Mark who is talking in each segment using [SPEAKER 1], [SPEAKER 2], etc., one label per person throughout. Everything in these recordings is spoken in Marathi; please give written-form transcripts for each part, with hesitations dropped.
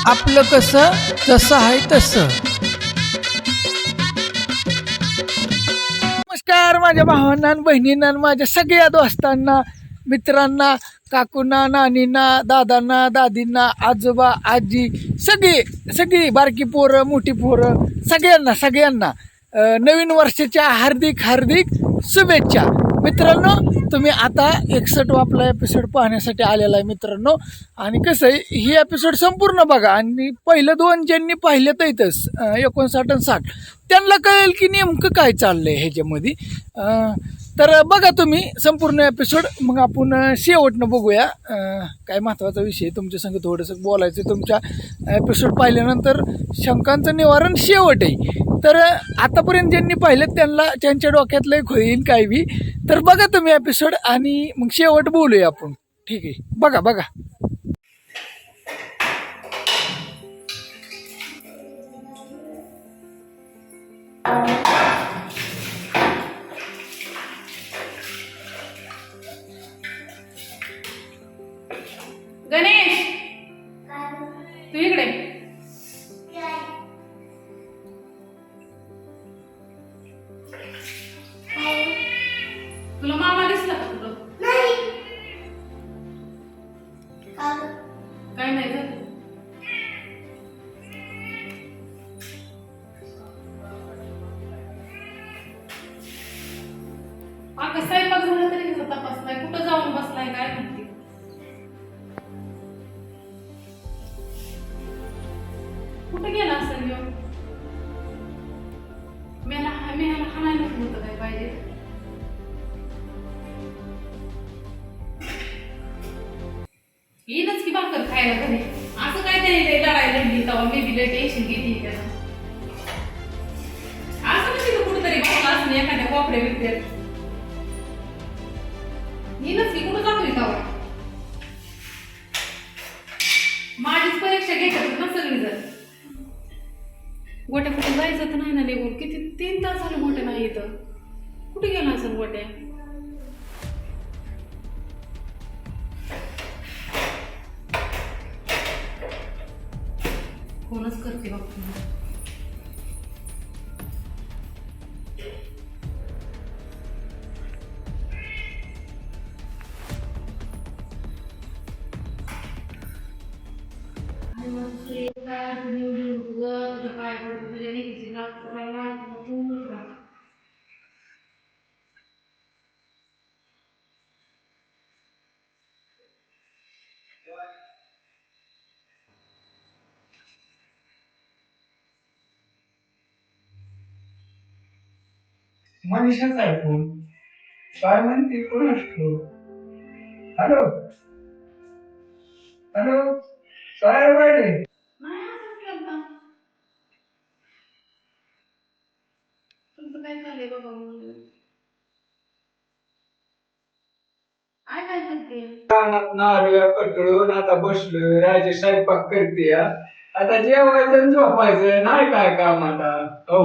[SPEAKER 1] आपलं कसं जसं आहे तसं. नमस्कार माझ्या भावांना आणि बहिणींना आणि माझ्या सगळ्या दोस्तांना, मित्रांना, काकूंना, नानींना, दादांना, दादींना, आजोबा, आजी, सगळी सगळी बारकी पोरं, मोठी पोरं, सगळ्यांना नवीन वर्षाच्या हार्दिक हार्दिक शुभेच्छा. मित्रांनो, तुम्ही आता 61 आपला एपिसोड पाहण्यासाठी आलेला आहे मित्रांनो. आणि कसं आहे, ही एपिसोड संपूर्ण बघा आणि पहिलं 2 ज्यांनी पाहिलं तर इथंच 59 आणि 60 त्यांना कळेल की नेमकं काय चाललंय ह्याच्यामध्ये. तर बघा तुम्ही संपूर्ण एपिसोड, मग आपण शेवटनं बघूया. काय महत्त्वाचा विषय तुमच्या संग थोडंसं बोलायचं. तुमच्या एपिसोड पाहिल्यानंतर शंकांचं निवारण शेवट आहे. तर आतापर्यंत ज्यांनी पाहिलं त्यांना त्यांच्या डोक्यातलं एक होईल काय बी. तर बघा तुम्ही एपिसोड आणि मग शेवट बोलूया आपण. ठीक आहे, बघा बघा.
[SPEAKER 2] गणेश, तू इकडे. तुला मामा दिसला का तुला? काय नाही झालं. अगं स्वयंपाक झाला तरी कसा तपासलाय, कुठं जाऊन बसलाय काय माहिती. कुठे गेला असेल ह्यो? मेला हाणायला होतं काय पाहिजे. येईनच की भाकर खायला घरी. असं काय नाही लढायला लागली तेव्हा मी बी लय टेन्शन घेते त्याचं. असं नक्की तू कुठेतरी बसला असं एखाद्या कोपऱ्या बिपऱ्यात. येईनच की, कुठं जातोय तेव्हा. माझीच परीक्षा घेतात ना सगळी जण. गोट्या कुठे जायचं तर नाही ना निघून. किती 3 तास झाले गोट्या नाही इथं. कुठे गेला असं गोट्या? फोनच करते बघ तुम्ही.
[SPEAKER 1] मनीषाचा आहे फोन. काय म्हणते कोण असतो? हॅलो हॅलो, काय वाढे?
[SPEAKER 2] तुमचं काय झालंय बाबा? काय करते?
[SPEAKER 1] कानात नारळ पकडून आता बसलोय. राजे स्वयंपाक करते. आता जेवायचं आणि झोपायचं, नाही काय काम आता. हो,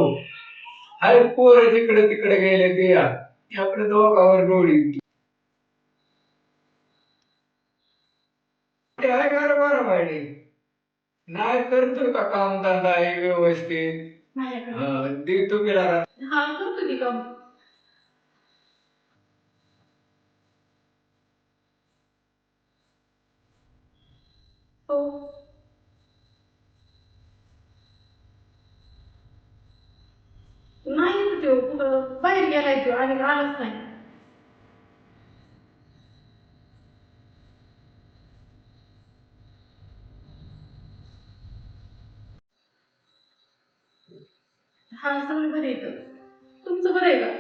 [SPEAKER 1] हाय पोरं जिकडे तिकडे गेले ते आपल्या दोघावर डोळी. काय कर बरं पाहिजे, नाही करतोय का काम धंदा आहे व्यवस्थित? देतो गेला.
[SPEAKER 2] हा, करतो की काम. हो, नाही तो कुठं बाहेर गेलाय तो आणि आलाच नाही. हा, सगळं बरं येतं. तुमचं बरं आहे का?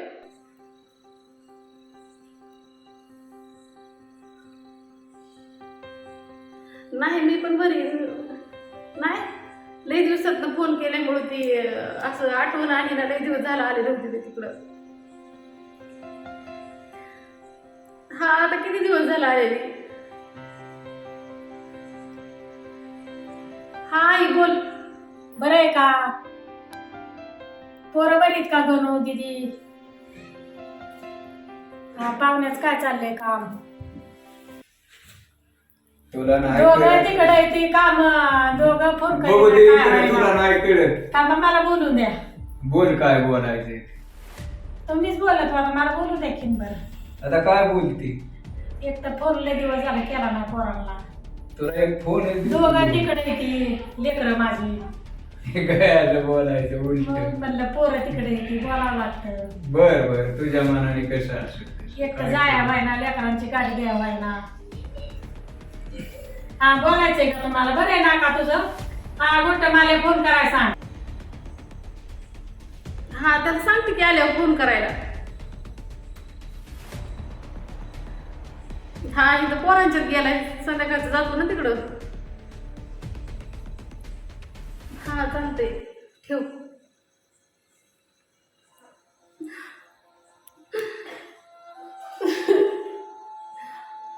[SPEAKER 2] नाही, मी पण बरी नाही. लई दिवसात फोन केल्यामुळे ती असं आठवण आली ना. लई दिवस झाला आले नव्हते ते तिकडं. हा, आता किती दिवस झाला आलेली. हा आई बोल.
[SPEAKER 3] बरं आहे का? पोरं बरी आहेत का गणू दीदी? हा, पाहुण्याच काय चाललंय काम?
[SPEAKER 4] तुला नाही
[SPEAKER 3] दोघं
[SPEAKER 4] कळत.
[SPEAKER 3] तिकडे येते काम दोघं फोन
[SPEAKER 4] बघू दे
[SPEAKER 3] करीत
[SPEAKER 4] इकडे, तुला नाही कळत.
[SPEAKER 3] थांबा मला बोलून द्या
[SPEAKER 4] बोल काय बोलायचे.
[SPEAKER 3] तुम्हीच बोलत होता मला बोलू द्या की बरं.
[SPEAKER 4] आता काय बोलती.
[SPEAKER 3] एक तर फोन लय दिवस झाला केला ना पोरांना.
[SPEAKER 4] तुला एक फोन
[SPEAKER 3] दोघं तिकडे येते लेकरं माझी.
[SPEAKER 4] काय बोलायचं उलट.
[SPEAKER 3] मग म्हणलं पोरं तिकडे येते बोलावं लागतं.
[SPEAKER 4] बर बर तुझ्या मनाने कसं असेल.
[SPEAKER 3] एक तर जाया व्हायना लेकरांची गाडी द्या व्हायना. हा बोलायचंय का तुम्हाला बरं आहे ना का तुझं. हा गोष्ट मला फोन करायला सांग.
[SPEAKER 2] हा त्याला सांगते की आल्यावर फोन करायला. हा इथं पोरांच्यात गेलाय संध्याकाळचं जातो ना तिकडं. हा चालतंय ठेव.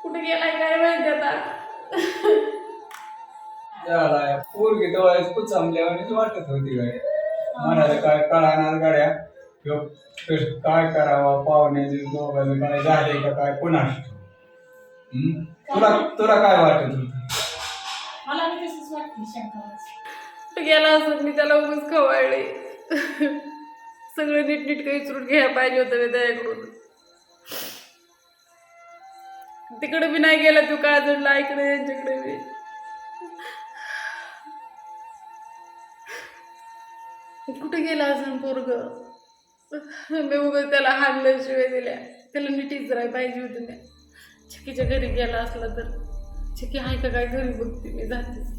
[SPEAKER 2] कुठे गेलाय काय माहिती आता.
[SPEAKER 4] त्याला पोरगी डोळ्यात कुचामल्यावानीच वाटत होती गाड्या. म्हणाले काय कळणार गाड्या ह्यो काय करावा पाहुण्याचे दोघांनी काय झाले का काय पुन्हा. तुला तुला काय वाटत होत.
[SPEAKER 3] मला बी तसंच वाटतं शंकर.
[SPEAKER 2] कुठे गेला असं मी त्याला उगाच खवळले. सगळं नीटनीटकं विचारून घ्यायला पाहिजे होतं मी त्याच्याकडून. तिकडे बी नाही गेला तू काजळला इकडे यांच्याकडे बी. कुठे गेला असं पोरग. मी उगाच त्याला हाणलं शिवाय दिल्या. त्याला नीट इचरायला पाहिजे होती मी. छकीच्या घरी गेला असला तर. छकी आहे का काय घरी बघते मी जाते.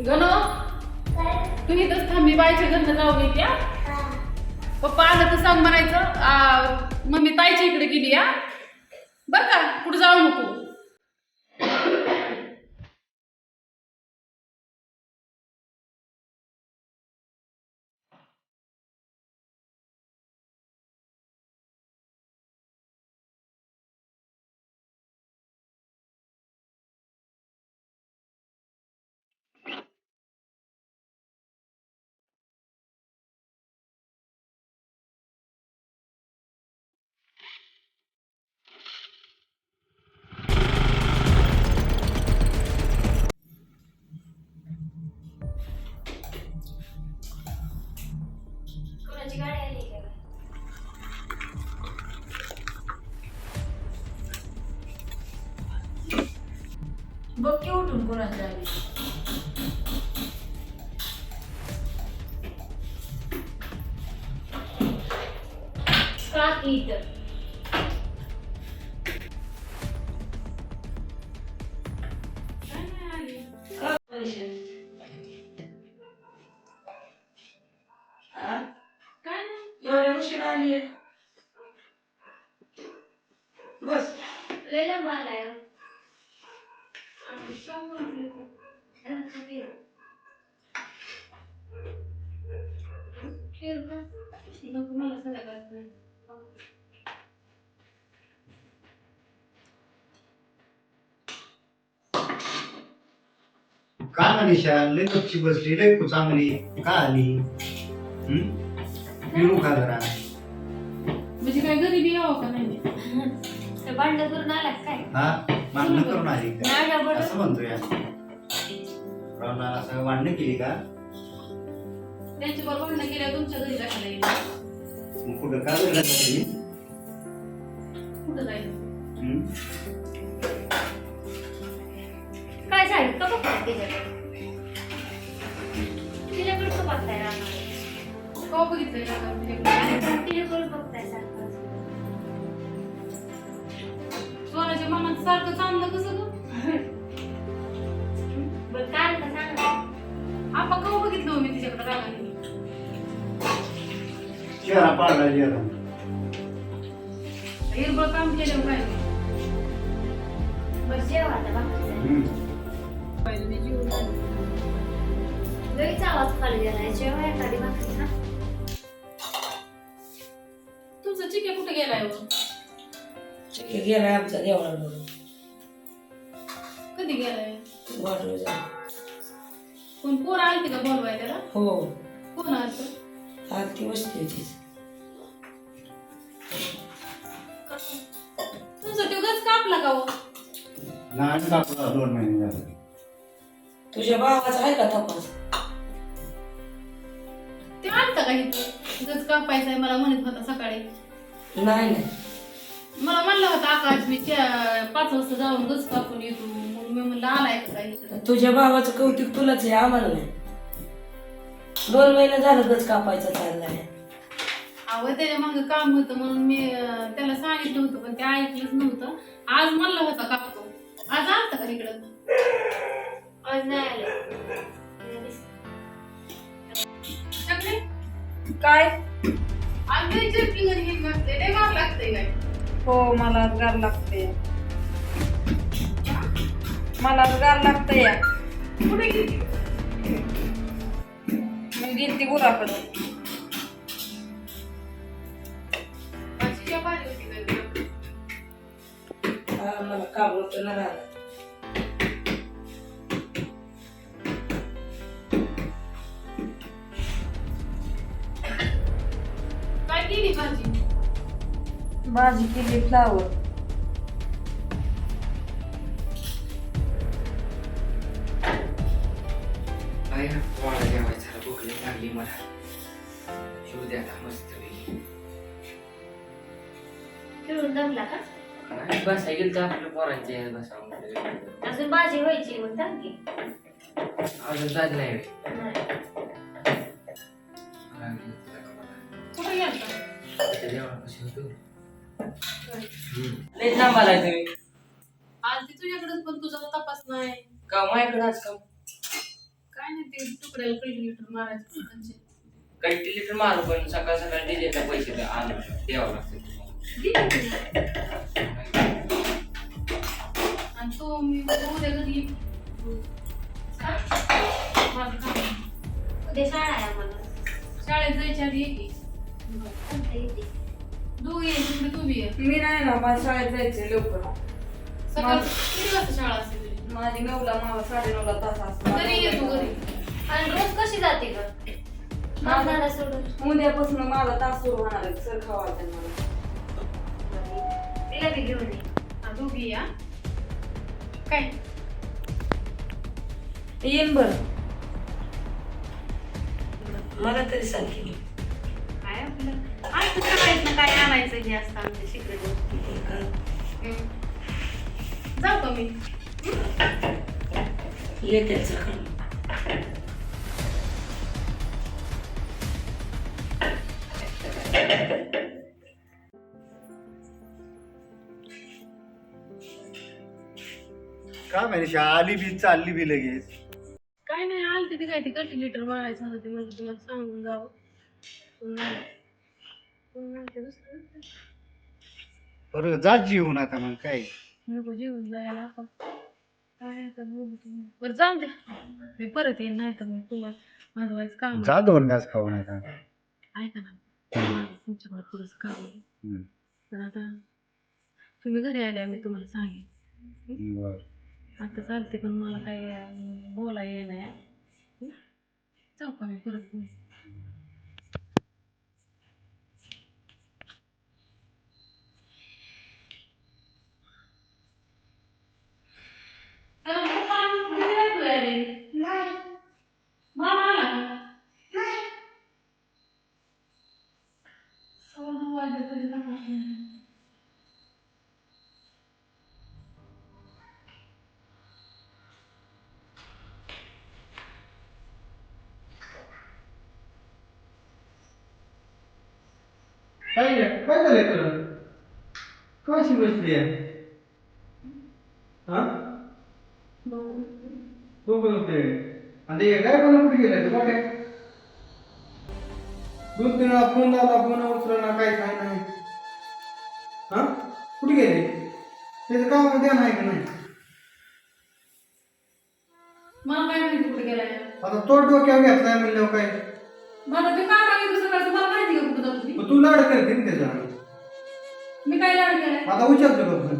[SPEAKER 2] गणो तू इथंच थांबी बाईच्या घरनं जाऊन येते. पप्पा आलं तर सांग म्हणायचं मम्मी ताईच्या इकडे गेली. या बरं का कुठं जाऊ नको.
[SPEAKER 3] बघ की उठून कोणाची आली. काकी इथं.
[SPEAKER 2] काय नाही
[SPEAKER 5] एवढ्या उशीर आली बस.
[SPEAKER 6] लेला मालाय
[SPEAKER 2] मला संध्याकाळचं.
[SPEAKER 7] का मनीषा लय गपची बसली लय चांगली का आली. पिऊ का जरा.
[SPEAKER 2] म्हणजे काय घरी बी यावं का नाही.
[SPEAKER 6] भांडण करून आला काय.
[SPEAKER 7] हा भांडणं करून आली का
[SPEAKER 6] नाही ना बरं.
[SPEAKER 7] असं म्हणतोय. रावणाला असं भांडणं केली का.
[SPEAKER 2] त्यांच्याबरोबर भांडणं केल्या तुमच्या घरी कशाला येईल.
[SPEAKER 7] मग कुठं का वेगळं तुम्ही.
[SPEAKER 2] कुठं जायचं.
[SPEAKER 6] काय झालं का बघा तिच्याकडे. तिच्याकडे तो बघताय राहणार.
[SPEAKER 2] का बघितलंय का
[SPEAKER 6] तिच्याकडे बघताय सारखं.
[SPEAKER 2] स्वराच्या मनात सारखं चांगलं कसं ग.
[SPEAKER 6] बरं काय का सांगा.
[SPEAKER 2] आपण का बघितलं हो मी तिच्याकडे रागाने.
[SPEAKER 7] चेहरा पाडला चेहरा.
[SPEAKER 2] हिरबळ काम केलं काय.
[SPEAKER 6] बरं जेवा आता बाकीचं. लईच आवाज खाली गेलाय. जेव्हा एखादी बाकी ना.
[SPEAKER 2] तुमचा चिक्या कुठे गेलाय हो?
[SPEAKER 5] गेलाय आमचा देवळावर.
[SPEAKER 2] कधी गेलाय
[SPEAKER 5] वाढव झालं.
[SPEAKER 2] कोण पोर आलती का बोलवाय त्याला?
[SPEAKER 5] हो
[SPEAKER 2] कोण आलत?
[SPEAKER 5] आरती बसली होती.
[SPEAKER 2] तुझं तो गच कापला का हो?
[SPEAKER 7] लहान कापला 2 महिने झाले.
[SPEAKER 5] तुझ्या भावाचा आहे का तपास?
[SPEAKER 2] ते आलता का इथं? गच कापायचा आहे मला म्हणत होता सकाळी.
[SPEAKER 5] नाही नाही
[SPEAKER 2] मला म्हणलं होतं आकाश मी 5 वाजता जाऊन गच कापून येतो. मग मी म्हणलं आलाय का काही इथं?
[SPEAKER 5] तुझ्या भावाचं कौतुक तुलाच आहे, आम्हाला नाही. 2 महिने झालं गच कापायचं चाललाय.
[SPEAKER 2] अहो त्याच्या मागं काम होतं म्हणून मी त्याला सांगितलं होतं पण ते ऐकलंच नव्हतं. आज म्हणलं होता कापतो. आज आलता का इकडं?
[SPEAKER 6] आज नाही आले.
[SPEAKER 2] शकले?
[SPEAKER 3] काय?
[SPEAKER 2] आज लई चटणी घरी घेऊन बसले. लई गार लागतंय काय?
[SPEAKER 3] हो मला गार लागते. मला गार लागते या.
[SPEAKER 2] कुठे गेली?
[SPEAKER 3] मी गेलती गुराकडे.
[SPEAKER 2] भाजीच्या भाजी होती काय घरात?
[SPEAKER 5] मला काम होतं ना राहिलं.
[SPEAKER 2] काय केली भाजी?
[SPEAKER 3] भाजी केली फ्लावर.
[SPEAKER 8] पोळा जेवायचा भूक लई लागली मला. शिव द्या आता मस्त पैकी.
[SPEAKER 6] खेळून दमला का?
[SPEAKER 8] नाही बसा गेलं तर आपल्या पोरांच्या यात बसा म्हटलं.
[SPEAKER 6] अजून भाजी व्हायची मग टाक की.
[SPEAKER 8] अजून जात नाही रे.
[SPEAKER 2] कुठे गेलता?
[SPEAKER 8] त्या देवापाशी होतो. लई लांब आलाय तुम्ही.
[SPEAKER 2] आज ते तुझ्याकडेच पण तुझा तपास नाही.
[SPEAKER 8] का माझ्याकडे आज का
[SPEAKER 2] काय नाही ते तुकड्याला कॅल्क्युलेटर मारायचं त्यांचे.
[SPEAKER 8] कल्टिलेटर मारू पण सकाळ सकाळ डिझेलचे पैसे द्यावं लागते.
[SPEAKER 2] दिले तुला. आणि तो मी उद्या घरी येईन. काय? माझं काम आहे.
[SPEAKER 6] उद्या शाळा आहे आम्हाला.
[SPEAKER 2] शाळेत जायच्या आधी ये की.
[SPEAKER 6] कोणतं येते?
[SPEAKER 2] तू ये तिकडे तू बी ये.
[SPEAKER 3] मी नाही ना मला शाळेत जायचंय लवकर.
[SPEAKER 2] सकाळ किती वाजता शाळा असते तुझी?
[SPEAKER 3] माझी 9ला मला 9:30ला तास असतो.
[SPEAKER 2] घरी ये तू घरी.
[SPEAKER 6] आणि रोज कशी जाते ग? आपल्याला सोडून
[SPEAKER 3] उद्यापासून मला तास सुरू होणार आहे. सर खावायचं मला.
[SPEAKER 6] तिला बी घेऊन ये.
[SPEAKER 2] हा, दोघी या. काय?
[SPEAKER 3] येईन बरं.
[SPEAKER 5] मला तरी सांग की
[SPEAKER 2] काय आपलं असं करायचं काय आणायचं हे असतं आमच्या शिकत. जाऊ का मी?
[SPEAKER 5] येत्याचं काम.
[SPEAKER 7] काय माहिती आली बी चालली बी लगेच.
[SPEAKER 2] काय नाही आलं तिथे काय ते कल्टिलेटर मारायचं होतं ते म्हणजे तुम्हाला सांगून जावं.
[SPEAKER 7] बरं जात जीवन आता मग काय.
[SPEAKER 2] नको जेवून जायला आपण. काय आता बघू तुम्ही. बरं जाऊ दे. मी परत येईन नाही तर मग तुम्हाला माझं व्हायचं काम
[SPEAKER 7] जा 2 घास खाऊन आता.
[SPEAKER 2] ऐका ना. माझं तुमच्याकडे थोडंसं काम आहे. तर आता तुम्ही घरी आल्या मी तुम्हाला सांगेन.
[SPEAKER 7] बर
[SPEAKER 2] आता चालते पण मला काय बोला ये नाही. जाऊ का मी परत?
[SPEAKER 4] काय झालंय तुला? कशी बसली आहे? हा तू बोलते आणि काय पण कुठे गेलाय तू? काय 2-3 वेळा फोन लावला, फोन उचलला ना, काय काय नाही. हा कुठे गेले? त्याचं काम द्या नाही का नाही?
[SPEAKER 2] मला काय माहिती कुठे गेलाय?
[SPEAKER 4] आता तो डोक्यावर घेतलाय म्हणल्यावर काय?
[SPEAKER 2] मला ते काय मागितलं सकाळचं मला माहिती का कुठं जाऊ तुम्ही?
[SPEAKER 4] मग तू लाड करते ना त्याचा.
[SPEAKER 2] मी काय लाड केलाय?
[SPEAKER 4] आता विचारतो का पण?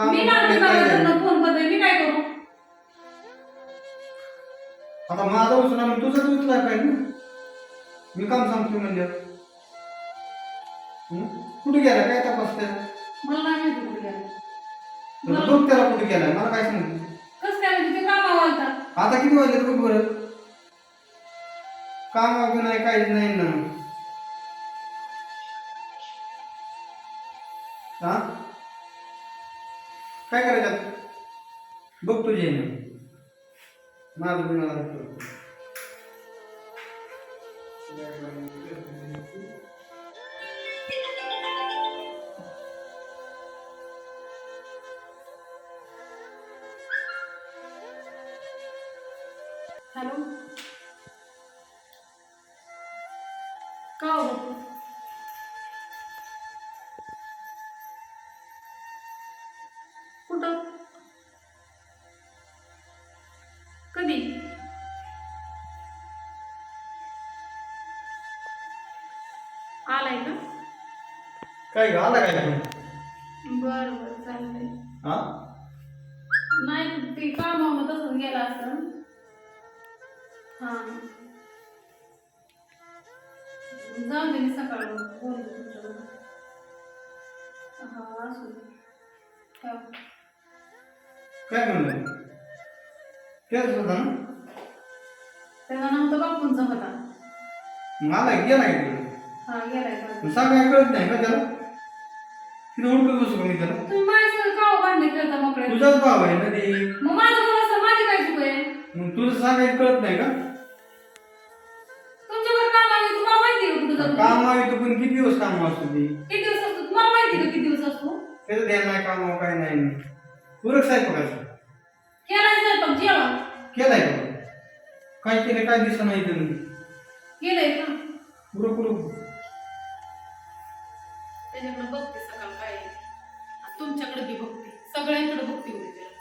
[SPEAKER 2] मी लाड करणार फोन करतोय मी काय करू?
[SPEAKER 7] आता माझा उचला मग तुझं तू उचलाय पाहिजे ना. मी काम सांगतो म्हणजे कुठे गेला काय तपास त्याला
[SPEAKER 2] मला नाही माहिती कुठे गेला.
[SPEAKER 7] बघ त्याला कुठे गेलाय मला काय सांगितलं.
[SPEAKER 2] कसं काय म्हणजे ते कामावर आलता.
[SPEAKER 7] आता किती वाजले बघ बरं. काम वगैरे नाही काहीच नाही ना. हा काय करायचं बघ तुझे माझं गुन्हा करतो.
[SPEAKER 2] हॅलो का हो बापू? कुठं कधी आलाय का?
[SPEAKER 7] काय घाला काय पण
[SPEAKER 2] बरं बरं चालतंय.
[SPEAKER 7] हा
[SPEAKER 2] नाही ते कामावरून तसंच गेला असं. हां जाऊ दे मी सकाळी बोलते तुमच्याबरोबर. हां असू दे. ठेव.
[SPEAKER 7] काय म्हणलं तेच होता ना.
[SPEAKER 2] त्याचा नव्हता बापूंचा होता.
[SPEAKER 7] मला गेला तिकडे
[SPEAKER 2] हा गेलाय का?
[SPEAKER 7] सांगाय कळत नाही का त्याला. तिथे उडकत बसू का मी त्याला.
[SPEAKER 2] तुम्ही माझ्यासंग का भांडणे खेळता मोकळे?
[SPEAKER 7] तुझाच भाव आहे ना ते.
[SPEAKER 2] मग माझं कोण असं माझी काय चूक आहे?
[SPEAKER 7] मग तुझं सांगायचं कळत नाही का.
[SPEAKER 2] तुमच्यावर काम आहे तुम्हाला माहिती आहे का कुठं जातो?
[SPEAKER 7] काम आहे तू पण किती दिवस काम असतो ते.
[SPEAKER 2] किती दिवस असतो तुम्हाला माहिती आहे का किती दिवस असतो?
[SPEAKER 7] त्याचं ध्यान नाही कामावर काय नाही. पुरक साहेब बघायचं
[SPEAKER 2] केलाय स्वयंपाक जेवण
[SPEAKER 7] केलाय का काय केलं काय दिसत नाही इथं.
[SPEAKER 2] केलंय का?
[SPEAKER 7] पुरक पुरक
[SPEAKER 2] त्याच्याकडे बघते सकाळ काय आहे. आणि तुमच्याकडे बी बघते सगळ्यांकडे बघते उद्या त्याला.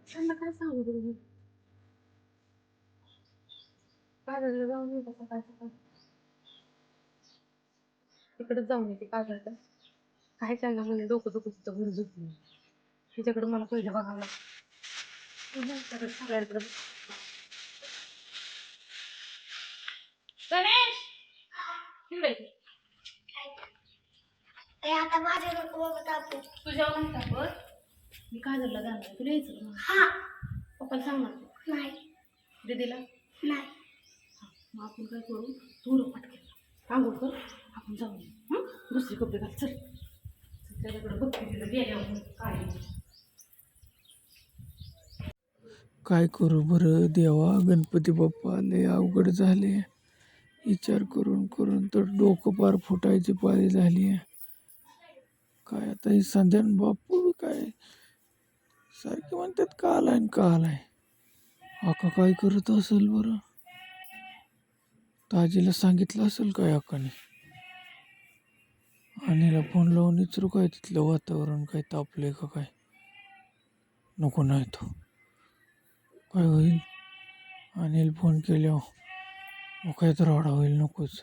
[SPEAKER 2] त्यांना काय सांगू तुम्ही? काजलला जाऊन येऊ का सकाळ सकाळ? तिकडे जाऊन येते काजलला. काय त्यांना म्हणजे डोकं तिथं घर झोपली. तिच्याकडे मला पहिलं बघावं लागतं. नंतर सगळ्यांकडे गणेश इकडे ये.
[SPEAKER 6] आता माझ्या नको टाकू.
[SPEAKER 2] तुझ्या नाही टाकत. मी काजलला जाणार आहे. तुला यायचं का?
[SPEAKER 6] हा
[SPEAKER 2] पप्पाला सांगणार तू.
[SPEAKER 6] नाही
[SPEAKER 2] दीदीला
[SPEAKER 6] नाही
[SPEAKER 2] मग आपण काय करू थोडं पटकन आंघोळ कर आपण जाऊन येऊ. दुसरे कपडे घाल चल. त्याच्याकडे बघते तिला गेल्यावर काय
[SPEAKER 1] काय करू बरं देवा. गणपती बाप्पा लय अवघड झाले. विचार करून करून तर डोकं पार फुटायची पाळी झाली आहे. काय आता ही संध्यान बापू काय सारखे म्हणतात का आलाय न का आलाय. आका काय करत असेल बरं. ताजीला सांगितलं असेल काय आकाने. अनिला फोन लावून विचारू काय तिथलं वातावरण काय तापले का काय. नको नाही तो काय होईल. अनिल फोन केल्यावर काय तर राडा होईल नकोच.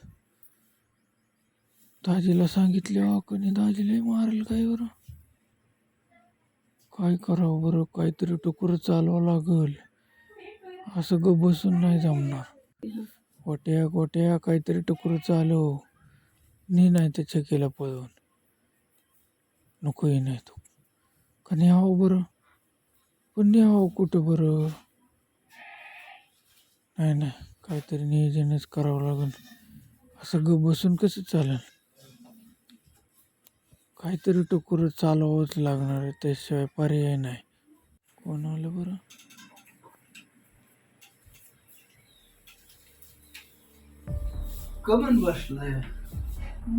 [SPEAKER 1] दाजीला सांगितले आकाने दाजीला मारेल काय बरं. काय करावं बरं. काहीतरी टुकर चालवावं लागल. असं ग बसून नाही जमणार. गोट्या गोट्या काहीतरी टुकर चालव. नाही त्याच्या केला पळवून नकोही नाही तो का न्यावं बरं. पण न्यावं कुठं बरं. नाही काहीतरी नियोजनच करावं लागेल. असं ग बसून कसं चालेल. काहीतरी टुकर चालवावंच लागणार आहे. त्याशिवाय पर्याय नाही. कोण आलं बरं.
[SPEAKER 4] कमन बसलाय.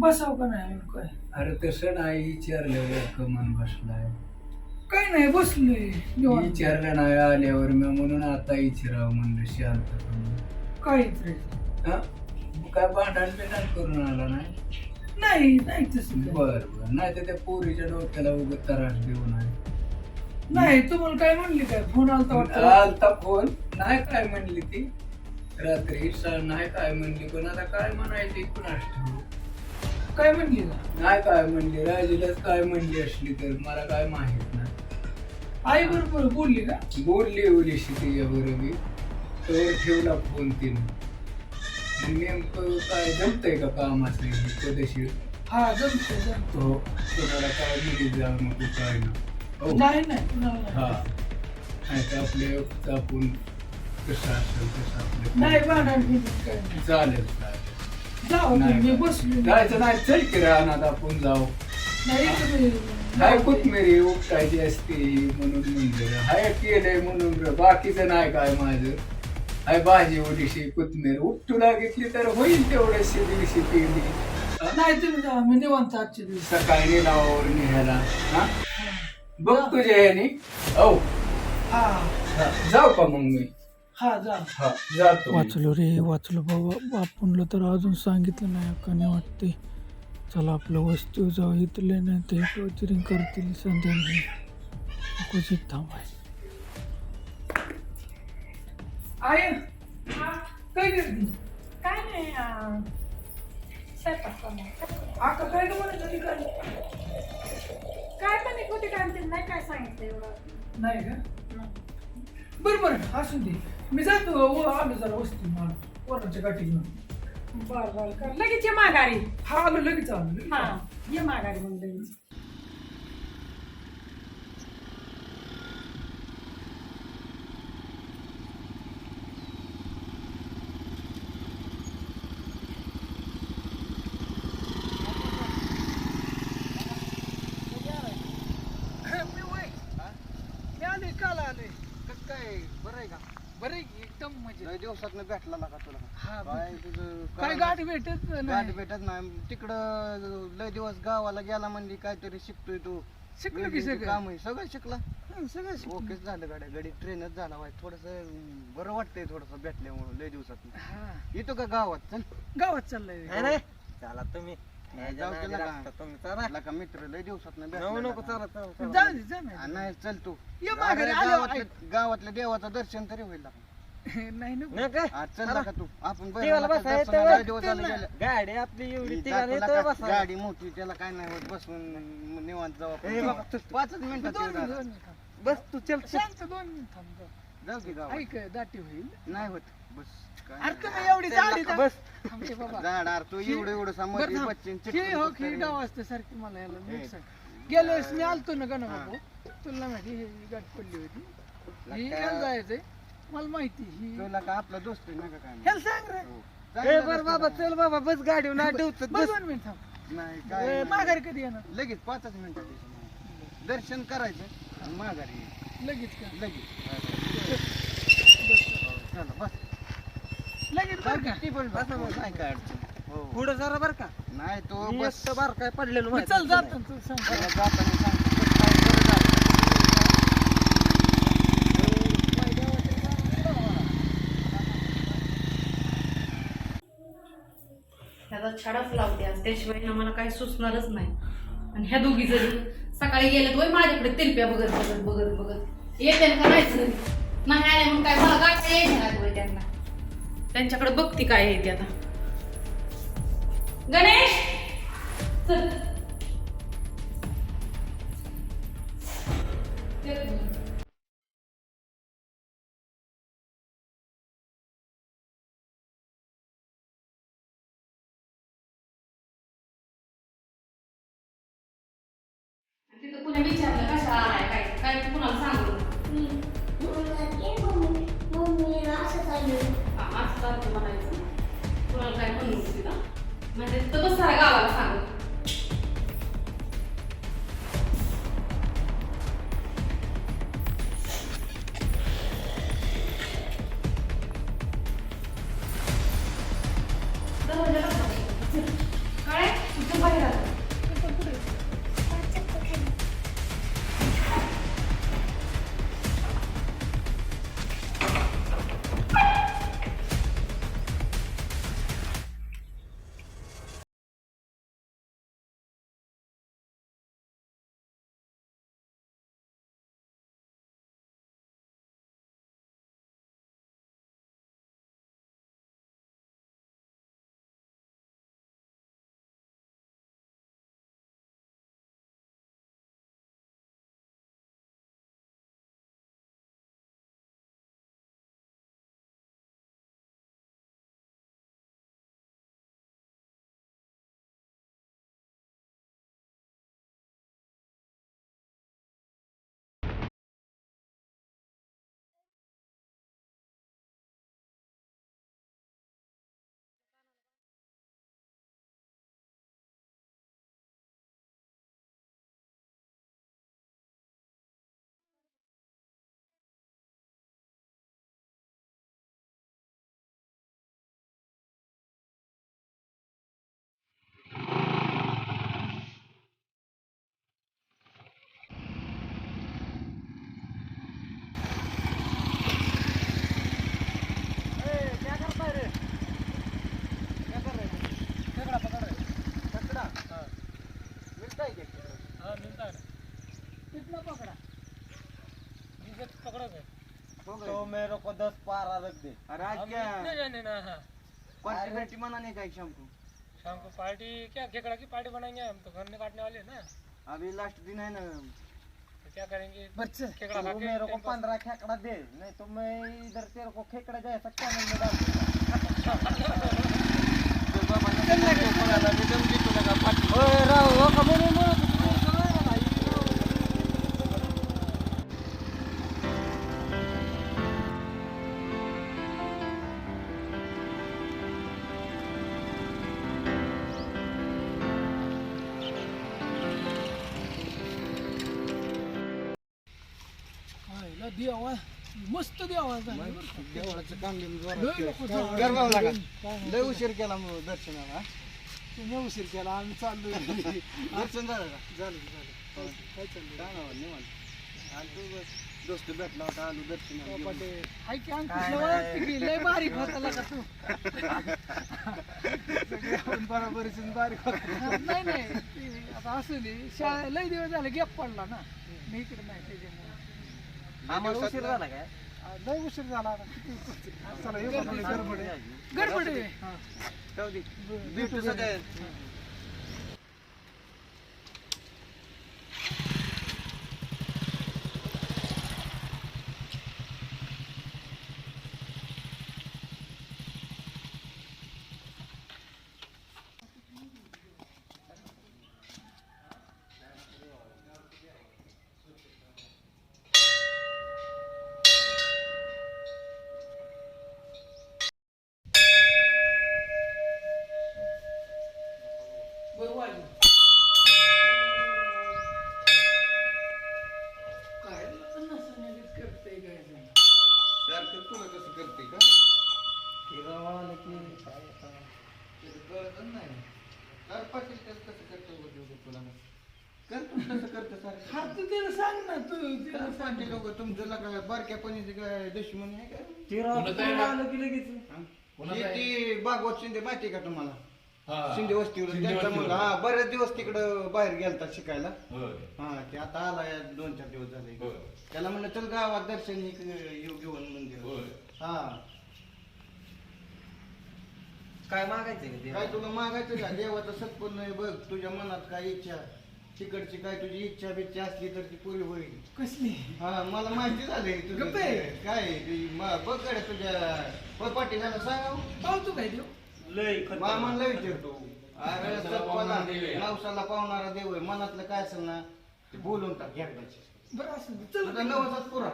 [SPEAKER 1] बसाव का नाही काय.
[SPEAKER 4] अरे तसं नाही विचारल्यावर कमन बसलाय.
[SPEAKER 1] काय नाही बसलोय निवांत.
[SPEAKER 4] विचारलं नाही आल्यावर मी म्हणून आता विचारावं म्हणलं शांत.
[SPEAKER 1] काय रे.
[SPEAKER 4] हा मग काय भांडण बिंडण करून आला नाही.
[SPEAKER 1] नाही तसं काय.
[SPEAKER 4] बर नाही तर त्या पोरीच्या डोक्याला उगत त्रास देऊ नाही.
[SPEAKER 1] नाही तुम्हाला काय म्हणली काय फोन आलता वाटतं
[SPEAKER 4] आलता फोन, नाही काय म्हणली ती रात्री, नाही काय म्हणली, पण आता काय म्हणायची कुणास ठाऊक.
[SPEAKER 1] काय म्हणली ना
[SPEAKER 4] नाही काय म्हणली, राजीलाच काय म्हणली असली तर मला काय माहित नाही.
[SPEAKER 1] आई बरोबर बोलली का
[SPEAKER 4] बोलली ओलीशी तिच्या बरोबर, तर ठेवला फोन तिने. नेमकं काय जमतंय का कामाचं पदशीर?
[SPEAKER 1] हा जमतो जमतो
[SPEAKER 4] हो, कोणाला काय मिळी जाऊ नको काय ना. हो
[SPEAKER 1] नाही नाही कुणाला नाही.
[SPEAKER 4] हा, नाही तर आपले आपण कसं असेल तसं आपलं
[SPEAKER 1] नाही भांडण बिंडण काय नाही
[SPEAKER 4] चालेल चालेल.
[SPEAKER 1] जाऊ
[SPEAKER 4] नाही.
[SPEAKER 1] मी बसलो
[SPEAKER 4] जायचं नाही, चल की राहणार आपण जाऊ.
[SPEAKER 1] नाही तुम्ही
[SPEAKER 4] काय कोथमिरी उपटायची असते म्हणून म्हणलं, हाय केलंय म्हणून बाकीचं नाही काय माझं. हाय भाजी ओलीशी कोथमीर उपटू लागितली तर होईल तेवढ्याशी दिवशी पेली.
[SPEAKER 1] नाही तुम्ही जा मी निवांत आजच्या दिवस
[SPEAKER 4] सकाळी निलावावर निघायला. हा, बघ तुझ्या ह्यानी. हो,
[SPEAKER 1] हा
[SPEAKER 4] हा, जाऊ का मग मी?
[SPEAKER 1] हा जा
[SPEAKER 4] हा, जातो मी.
[SPEAKER 1] वाचलो रे वाचलो बाबा आपणला तर अजून सांगितलं नाही अक्काने वाटते. चला आपलं वस्तू जाऊ इथले नाही ते टॉर्चरिंग करतील संध्याकाळी कुठे थांबाय. आय काय करते
[SPEAKER 3] काय नाही स्वयंपाक करणार.
[SPEAKER 1] अक्का काय का म्हणत होती काय
[SPEAKER 3] काय पण एक होती काय नाही काय सांगितलं एवढं.
[SPEAKER 1] नाही का बरं बरं असू दे मी जातो आलो जरा वस्तू मला वरच्या गाठी घेऊन.
[SPEAKER 3] बरं बरं कर लगेच ये माघारी.
[SPEAKER 1] हा आलो लगेच आलो लगेच
[SPEAKER 3] हा
[SPEAKER 1] आलो.
[SPEAKER 3] ये माघारी मग लगेच.
[SPEAKER 1] मी आलोय काल आलोय.
[SPEAKER 7] कसं काय बरं आहे का?
[SPEAKER 1] बरं एकदम मजेत.
[SPEAKER 7] लय दिवसात भेटला का तुला?
[SPEAKER 1] हा
[SPEAKER 7] काय तुझं
[SPEAKER 1] काय गाडी भेटत
[SPEAKER 7] गाडी
[SPEAKER 1] नाही
[SPEAKER 7] भेटत नाही तिकडं. लय दिवस गावाला गेला म्हणजे काहीतरी शिकतोय तू.
[SPEAKER 1] शिकलो की सगळं
[SPEAKER 7] काम आहे सगळं शिकला.
[SPEAKER 1] सगळं शिकलो.
[SPEAKER 7] ओकेच झालं गाड्या गाडी ट्रेनच झाला वाईट. थोडस बरं वाटतंय थोडस भेटल्यामुळं लय दिवसात.
[SPEAKER 1] हा
[SPEAKER 7] येतो का गावात? चल
[SPEAKER 1] गावात चाललंय
[SPEAKER 7] चला तुम्ही जाऊ केला का मित्र लय दिवसात नको चला
[SPEAKER 1] जा दे, जा नाही.
[SPEAKER 7] नाही चल तू
[SPEAKER 1] ये माघारी आलो
[SPEAKER 7] गावातल्या देवाचं दर्शन तरी होईल.
[SPEAKER 1] नाही नको.
[SPEAKER 7] आज चल का तू आपण
[SPEAKER 5] गाडी आपली एवढी
[SPEAKER 7] गाडी मोठी त्याला काय नाही होत बसून निवांत जाऊ आपण. 5 मिनिटात
[SPEAKER 1] दोन
[SPEAKER 7] येऊ दादा.
[SPEAKER 1] मिनिट थांब.
[SPEAKER 5] बस तू चल
[SPEAKER 1] शांत 2 मिनिट थांब जा.
[SPEAKER 7] जाऊ की गावात.
[SPEAKER 1] ऐक दाटी होईल
[SPEAKER 7] नाही होत बस काय
[SPEAKER 1] अरे
[SPEAKER 7] नाही.
[SPEAKER 1] तुम्ही एवढी झाडी
[SPEAKER 5] बस
[SPEAKER 1] थांबते बाबा
[SPEAKER 7] झाड अरे तू एवढं
[SPEAKER 1] बरं
[SPEAKER 7] समजली
[SPEAKER 1] थांब.
[SPEAKER 7] बच्चन
[SPEAKER 1] हे हो की गाव असते सारखी मला याला नीट सांग. गेल्या वेळेस मी आलतो ना गणा बाबू तुला माहिती ही गाठ पडली होती ही याला जायचंय मला माहिती ही
[SPEAKER 7] तुला का आपला दोस्त आहे ना का काय
[SPEAKER 1] ह्याला सांग रे
[SPEAKER 7] हो. चांगला
[SPEAKER 5] बर
[SPEAKER 7] रस्ता
[SPEAKER 5] बाबा
[SPEAKER 7] आहे.
[SPEAKER 5] चल बाबा बस गाडी ना ठेवत
[SPEAKER 1] बस 2 मिनिट थांब
[SPEAKER 7] नाही काय
[SPEAKER 1] माघारी कधी येणार
[SPEAKER 7] लगेच 5 मिनिटात यायचं. दर्शन करायचं आणि माघारी यायचं.
[SPEAKER 1] लगेच का
[SPEAKER 7] लगेच चला बस
[SPEAKER 1] लगेच बरं का
[SPEAKER 7] ती पण बस नाही काय अडचण. हो
[SPEAKER 5] पुढे जरा बर का
[SPEAKER 7] नाही तो
[SPEAKER 5] मी
[SPEAKER 7] बस
[SPEAKER 5] एकटं बार काय पडलेलो
[SPEAKER 1] मी
[SPEAKER 5] माहिती
[SPEAKER 1] चल
[SPEAKER 5] नाही.
[SPEAKER 1] जातो तू सांग
[SPEAKER 7] त्याला जाताना सांगतो बस काय बरं झालं.
[SPEAKER 2] ह्याचा छडाच लावते आज त्याशिवाय ना मला काही सुचणारच नाही. आणि ह्या दोघी जरी सकाळी गेल्यात वय माझ्याकडे तिरप्या बघत बघत बघत बघत येते का नाहीच नाही आले म्हणून काय मला गाठ यायचं त्यांना त्यांच्याकडे बघती काय येते आता. गणेश चल तिथं कुणी विचारलं कशा आलाय काय काय तू कुणाला सांगू असं चालतं म्हणायचं कुणाला काय म्हणू तिथं म्हणजे तिथं बस साऱ्या गावाला सांगू काय तुझं बाहेर आलं
[SPEAKER 1] कितना पकड़ा
[SPEAKER 7] तो मेरे को 10 पारा रख दे। अरे आज क्या क्वांटिटी मना नहीं का शाम को?
[SPEAKER 9] शाम को पार्टी क्या खेकड़ा की पार्टी बनाएंगे हम तो घर में काटने वाले हैं ना
[SPEAKER 7] अभी लास्ट दिन है ना।
[SPEAKER 9] तो क्या करेंगे
[SPEAKER 1] बच्चे
[SPEAKER 9] खेकड़ा खा
[SPEAKER 7] तो
[SPEAKER 9] के
[SPEAKER 7] मेरे को 15 खेकड़ा दे, नहीं तो मैं इधर तेरे को खेकड़ा जैसा चैनल में डाल
[SPEAKER 1] देवा मस्त देवा झाला.
[SPEAKER 7] देवळाचं काम बिम जोरात
[SPEAKER 1] लय
[SPEAKER 7] केलं.
[SPEAKER 1] लोकं झालं.
[SPEAKER 7] गरबावं लागल.
[SPEAKER 1] काय नाही.
[SPEAKER 7] लय उशीर केला मग दर्शनाला.
[SPEAKER 1] तुम्ही उशीर केला आम्ही चाललोय.
[SPEAKER 7] दर्शन झालं का?
[SPEAKER 1] झालं झालं. काय चाललंय
[SPEAKER 7] काय नाव निवांत. आणि तू बस दोस्त भेटला होता आलो दर्शनाला घेऊन.
[SPEAKER 1] हाय की अंकुश
[SPEAKER 7] काय
[SPEAKER 1] लय
[SPEAKER 7] नाही.
[SPEAKER 1] ओळखते की, लय बारीक होता का तू सगळे आपण बरोबरीच बारीक होता. नाही नाही ते आता असू दे शाळा लय दिवस झाले गॅप पडला ना मी इकडे नाही त्याच्यामुळे
[SPEAKER 7] आम्हाला उशीर झाला काय?
[SPEAKER 1] लय उशीर झाला आता. चला येऊ का? गडबड आहे. गडबड आहे. हा.
[SPEAKER 7] जाऊ दे. भेटू सगळे.
[SPEAKER 1] बरोबर आहे. काय नसण्यात करते काय जण.
[SPEAKER 7] सारखं तुला कसं करते का? आलं की काय आता त्याचं कळतच नाही. कर पाटील कसं करतो तुला कर तू कसं करतो सारखं.
[SPEAKER 1] हा तू त्याला सांग ना तू त्याला सांग.
[SPEAKER 7] पाटील लोक तुमचं काय बारक्यापणीचे काय दुश्मन आहे का?
[SPEAKER 5] आलं की लगेच
[SPEAKER 7] ती भागवत शिंदे माहिती का तुम्हाला? शिंदे वस्तीवर त्यांचा मुलगा हा बरेच दिवस तिकडं बाहेर गेलता शिकायला. हा ते आता आला 2-4 दिवस झाले. त्याला म्हणलं चल गावात दर्शन येऊ घेऊन मंदिर. हा
[SPEAKER 5] काय मागायचं
[SPEAKER 7] काय तुला मागायचं का? देवाचं सत्पन्न आहे बघ. तुझ्या मनात काय इच्छा तिकडची काय तुझी इच्छा बिच्छा असली तर ती पुरी होईल.
[SPEAKER 1] कसली
[SPEAKER 7] हा मला माहिती झालंय तुझं
[SPEAKER 1] गप्प आहे.
[SPEAKER 7] काय बघ कडे तुझ्या पाटीलाला सांग.
[SPEAKER 1] पावतो काय देऊ
[SPEAKER 7] मामाला विचारतो. अरे सत्पाला नवसाला पावणारा देव आहे. मनातलं काय असेल ना ते बोलून टाक एकदाची.
[SPEAKER 1] बरं असं दे. चल
[SPEAKER 7] तुझा नवसाच पुरा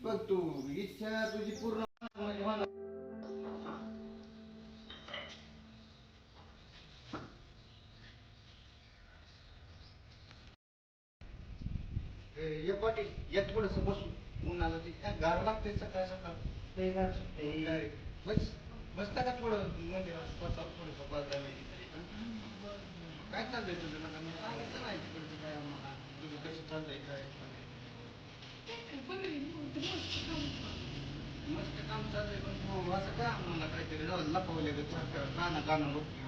[SPEAKER 7] बघ. तू इच्छा तुझी पूर्ण म्हणजे मला ये पाटील येत थोडस बसू. उन्हाला ते गार लागते सकाळ सकाळ. बस बसता का थोडं मंदिरात थोडस बाजूला. काय चाललंय तुझं? नका मी सांगितलं नाही तिकडचं काय आम्हाला. तुझं कसं चाललंय काय? मस्त काम चाललंय पण तू असं का आम्हाला काहीतरी जाऊन लपवले काना बघतो